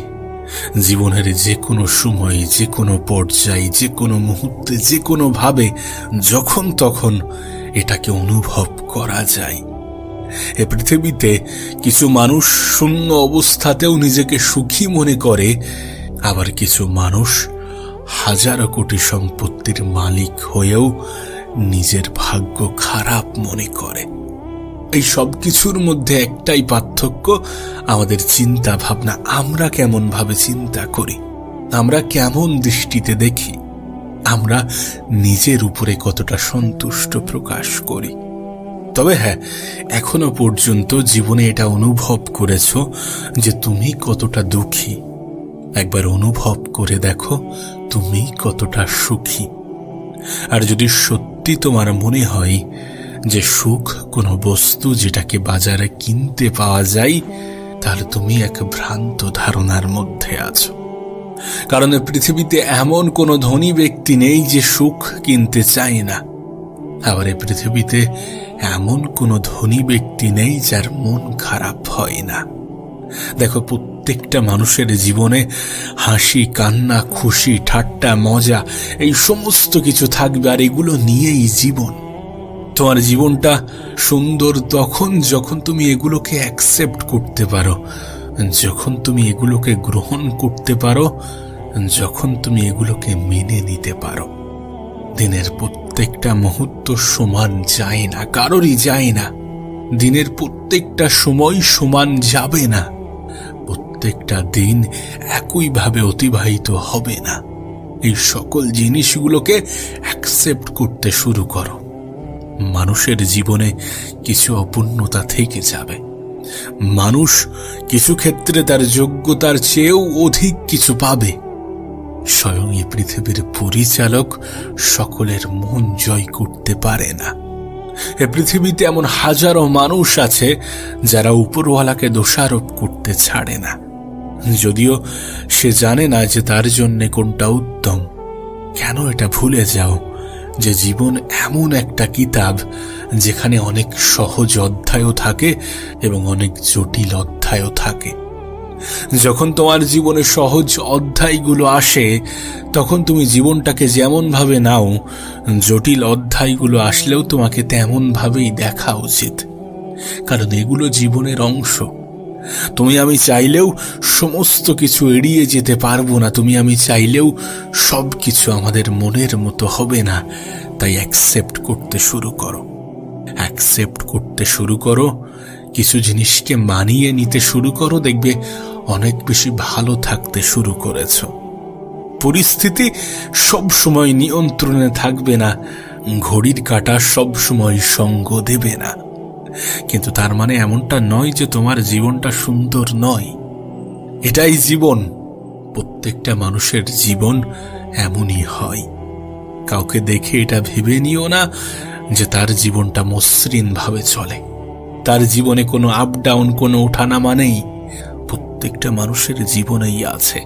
জীবনের যে কোনো সময়, যে কোনো পর্যায়ে, যে কোনো মুহূর্তে, যে কোনো ভাবে, যখন তখন এটাকে অনুভব করা যায়। এ পৃথিবীতে কিছু মানুষ শূন্য অবস্থাতেও নিজেকে সুখী মনে করে, আবার কিছু মানুষ হাজারো কোটি সম্পত্তির মালিক হয়েও নিজের ভাগ্য খারাপ মনে করে। এই সব কিছুর মধ্যে একটাই পার্থক্য, আমাদের চিন্তা ভাবনা। আমরা কেমন ভাবে চিন্তা করি, আমরা কেমন দৃষ্টিতে দেখি, আমরা নিজের উপরে কতটা সন্তুষ্ট প্রকাশ করি। তবে হ্যাঁ, এখনো পর্যন্ত জীবনে এটা অনুভব করেছো যে তুমি কতটা দুঃখী। একবার অনুভব করে দেখো তুমি কতটা সুখী। আর যদি সত্যি তোমার মনে হয় যে সুখ কোনো বস্তু যেটাকে বাজারে কিনতে পাওয়া যায়, তাহলে তুমি এক ভ্রান্ত ধারণার মধ্যে আছো। কারণ পৃথিবীতে এমন কোনো ধনী ব্যক্তি নেই যে সুখ কিনতে চায় না। আবার এই পৃথিবীতে এমন কোনো ধনী ব্যক্তি নেই যার মন খারাপ হয় না। দেখো, প্রত্যেকটা মানুষের জীবনে হাসি, কান্না, খুশি, ঠাট্টা, মজা এই সমস্ত কিছু থাকবে, আর এগুলো নিয়েই জীবন। তোমার জীবনটা সুন্দর তখন যখন তুমি এগুলোকে অ্যাকসেপ্ট করতে পারো, যখন তুমি এগুলোকে গ্রহণ করতে পারো, যখন তুমি এগুলোকে মেনে নিতে পারো। দিনের প্রত্যেকটা মুহূর্ত সমান যায় না, কারোরই যায় না। দিনের প্রত্যেকটা সময় সমান যাবে না, প্রত্যেকটা দিন একইভাবে অতিবাহিত হবে না। এই সকল জিনিসগুলোকে অ্যাকসেপ্ট করতে শুরু করো। মানুষের জীবনে কিছু অপূর্ণতা থেকে যাবে। মানুষ কিছু ক্ষেত্রে তার যোগ্যতার চেয়েও অধিক কিছু পাবে। স্বয়ং এই পৃথিবীর পরিচালক সকলের মন জয় করতে পারে না। এ পৃথিবীতে এমন হাজারো মানুষ আছে যারা উপরওয়ালাকে দোষারোপ করতে ছাড়ে না, যদিও সে জানে না যে তার জন্য কোনটা উত্তম। কেন এটা ভুলে যাও যে জীবন এমন একটা কিতাব যেখানে অনেক সহজ অধ্যায়ও থাকে এবং অনেক জটিল অধ্যায়ও থাকে। যখন তোমার জীবনে সহজ অধ্যায়গুলো আসে, তখন তুমি জীবনটাকে যেমন ভাবে নাও, জটিল অধ্যায়গুলো আসলেও তোমাকে তেমন ভাবেই দেখা উচিত। কারণ এগুলো জীবনের অংশ। তুমি আমি চাইলেও সমস্ত কিছু এড়িয়ে যেতে পারবো না। তুমি আমি চাইলেও সব কিছু আমাদের মনের মতো হবে না। তাই অ্যাকসেপ্ট করতে শুরু করো, অ্যাকসেপ্ট করতে শুরু করো। কিছু জিনিসকে মানিয়ে নিতে শুরু করো, দেখবে অনেক বেশি ভালো থাকতে শুরু করেছ। পরিস্থিতি সব সময় নিয়ন্ত্রণে থাকবে না, ঘড়ির কাঁটা সব সময় সঙ্গ দেবে না। কিন্তু তার মানে এমনটা নয় যে তোমার জীবনটা সুন্দর নয়। এটাই জীবন। প্রত্যেকটা মানুষের জীবন এমনই হয়। কাউকে দেখে এটা ভেবে নিও না যে তার জীবনটা মসৃণ ভাবে চলে, তার জীবনে কোনো আপ ডাউন, কোনো ওঠানামা নেই। প্রত্যেকটা মানুষের জীবনেই আছে।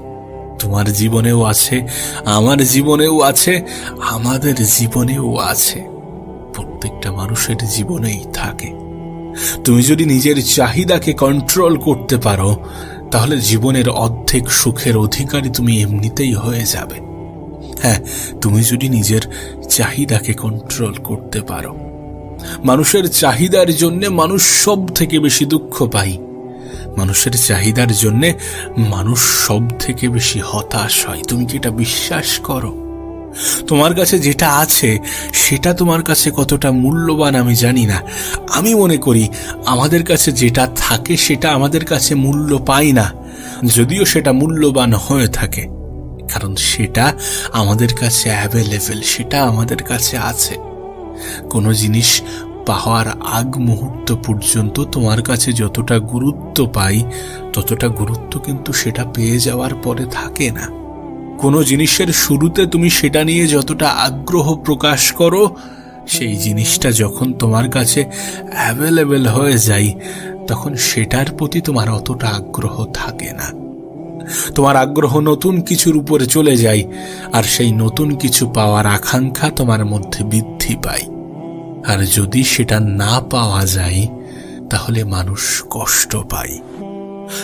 তোমার জীবনেও আছে, আমার জীবনেও আছে, আমাদের জীবনেও আছে। প্রত্যেকটা মানুষের জীবনেই থাকে। তুমি যদি নিজের চাহিদাকে কন্ট্রোল করতে পারো, তাহলে জীবনের অর্ধেক সুখের অধিকারী তুমি এমনিতেই হয়ে যাবে। হ্যাঁ, তুমি যদি নিজের চাহিদাকে কন্ট্রোল করতে পারো। মানুষের চাহিদার জন্য মানুষ সব থেকে বেশি দুঃখ পায়। মানুষের চাহিদার জন্য মানুষ সব থেকে বেশি হতাশ হয়। তুমি কি এটা বিশ্বাস করো? তোমার কাছে যেটা আছে সেটা তোমার কাছে কতটা মূল্যবান আমি জানি না। আমি মনে করি আমাদের কাছে যেটা থাকে সেটা আমাদের কাছে মূল্য পায় না, যদিও সেটা মূল্যবান হয়ে থাকে। কারণ সেটা আমাদের কাছে অ্যাভেলেবেল, সেটা আমাদের কাছে আছে। কোনো জিনিস পাওয়ার আগ মুহূর্ত পর্যন্ত তোমার কাছে যতটা গুরুত্ব পাই, ততটা গুরুত্ব কিন্তু সেটা পেয়ে যাওয়ার পরে থাকে না। কোনো জিনিসের শুরুতে তুমি সেটা নিয়ে যতটা আগ্রহ প্রকাশ করো, সেই জিনিসটা যখন তোমার কাছে অ্যাভেলেবেল হয়ে যায়, তখন সেটার প্রতি তোমার অতটা আগ্রহ থাকে না। তোমার আগ্রহ নতুন কিছুর উপরে চলে যায়, আর সেই নতুন কিছু পাওয়ার আকাঙ্ক্ষা তোমার মধ্যে বৃদ্ধি পায়। আর যদি সেটা না পাওয়া যায়, তাহলে মানুষ কষ্ট পায়।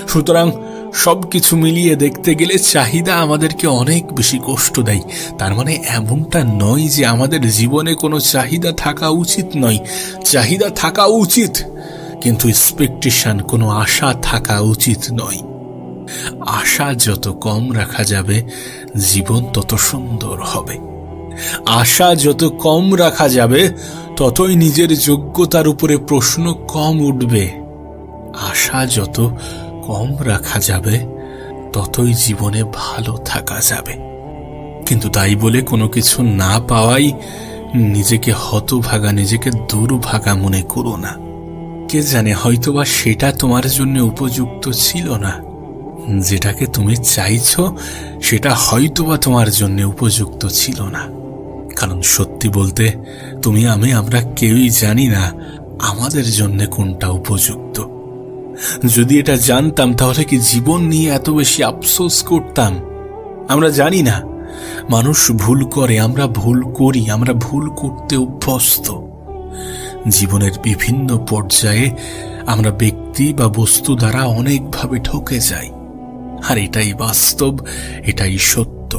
সুতরাং সবকিছু মিলিয়ে দেখতে গেলে চাহিদা আমাদেরকে অনেক বেশি কষ্ট দেয়। তার মানে এমনটা নয় যে আমাদের জীবনে কোনো চাহিদা থাকা উচিত নয়। চাহিদা থাকা উচিত, কিন্তু এক্সপেকটেশন, কোনো আশা থাকা উচিত নয়। আশা যত কম রাখা যাবে, জীবন তত সুন্দর হবে। আশা যত কম রাখা যাবে, ততই নিজের যোগ্যতার উপরে প্রশ্ন কম উঠবে। আশা যত কম রাখা যাবে, ততই জীবনে ভালো থাকা যাবে। কিন্তু তাই বলে কোনো কিছু না পাওয়াই নিজেকে হতভাগা, নিজেকে দুর্ভাগা মনে করো না। কে জানে, হয়তোবা সেটা তোমার জন্য উপযুক্ত ছিল না। যেটাকে তুমি চাইছো সেটা হয়তোবা তোমার জন্য উপযুক্ত ছিল না। কারণ সত্যি বলতে আমরা কেউই জানি না আমাদের জন্য কোনটা উপযুক্ত। যদি এটা জানতাম তাহলে কি জীবন নিয়ে এত বেশি আফসোস করতাম? আমরা জানি না, মানুষ ভুল করে, আমরা ভুল করি, আমরা ভুল করতে অভ্যস্ত। জীবনের বিভিন্ন পর্যায়ে আমরা ব্যক্তি বা বস্তু দ্বারা অনেকভাবে ঠকে যাই, আর এটাই বাস্তব, এটাই সত্য।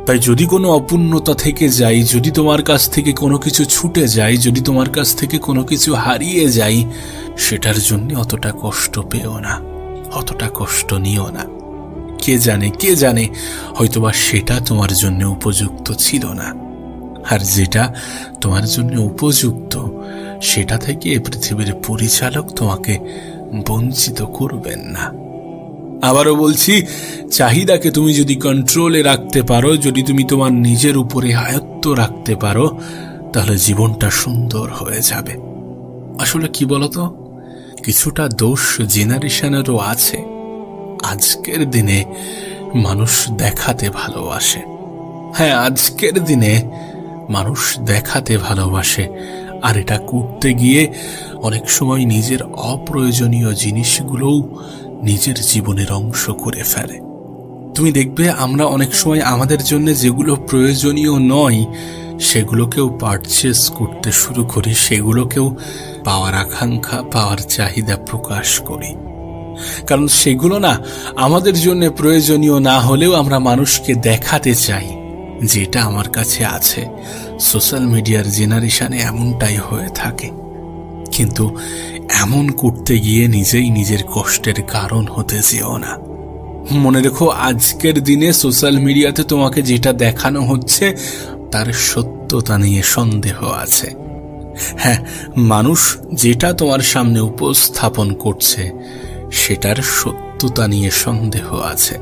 তাই যদি কোনো অপূর্ণতা থেকে যায়, যদি তোমার কাছ থেকে কোনো কিছু ছুটে যায়, যদি তোমার কাছ থেকে কোনো কিছু হারিয়ে যায়, সেটার জন্য অতটা কষ্ট পেও না, অতটা কষ্ট নিও না। কে জানে হয়তোবা সেটা তোমার জন্য উপযুক্ত ছিল না, আর যেটা তোমার জন্য উপযুক্ত সেটা থেকে পৃথিবীর পরিচালক তোমাকে বঞ্চিত করবেন না। আবারও বলছি, চাহিদাকে তুমি যদি কন্ট্রোলে রাখতে পারো, যদি তুমি তোমার নিজের উপরে আয়ত্ত রাখতে পারো, তাহলে জীবনটা সুন্দর হয়ে যাবে। আসলে কি বলতো, কিছুটা দোষ জেনারেশনেরও আছে। আজকের দিনে মানুষ দেখাতে ভালোবাসে। হ্যাঁ, আজকের দিনে মানুষ দেখাতে ভালোবাসে, আর এটা করতে গিয়ে অনেক সময় নিজের অপ্রয়োজনীয় জিনিসগুলোও নিজের জীবনের অংশ করে ফেলে। তুমি দেখবে আমরা অনেক সময় আমাদের জন্য যেগুলো প্রয়োজনীয় নয় সেগুলোকেও পারচেস করতে শুরু করি, সেগুলোকেও পাওয়ার আকাঙ্ক্ষা, পাওয়ার চাহিদা প্রকাশ করি। কারণ সেগুলো না আমাদের জন্য প্রয়োজনীয় না হলেও আমরা মানুষকে দেখাতে চাই যেটা আমার কাছে আছে। সোশ্যাল মিডিয়ার জেনারেশনে এমনটাই হয়ে থাকে, কিন্তু এমন করতে গিয়ে নিজেই নিজের কষ্টের কারণ হতে যেও না। মনে রেখো, আজকের দিনে সোশ্যাল মিডিয়াতে তোমাকে যেটা দেখানো হচ্ছে তার সত্যতা নিয়ে সন্দেহ আছে। হ্যাঁ, মানুষ যেটা তোমার সামনে উপস্থাপন করছে সেটার সত্যতা নিয়ে সন্দেহ আছে।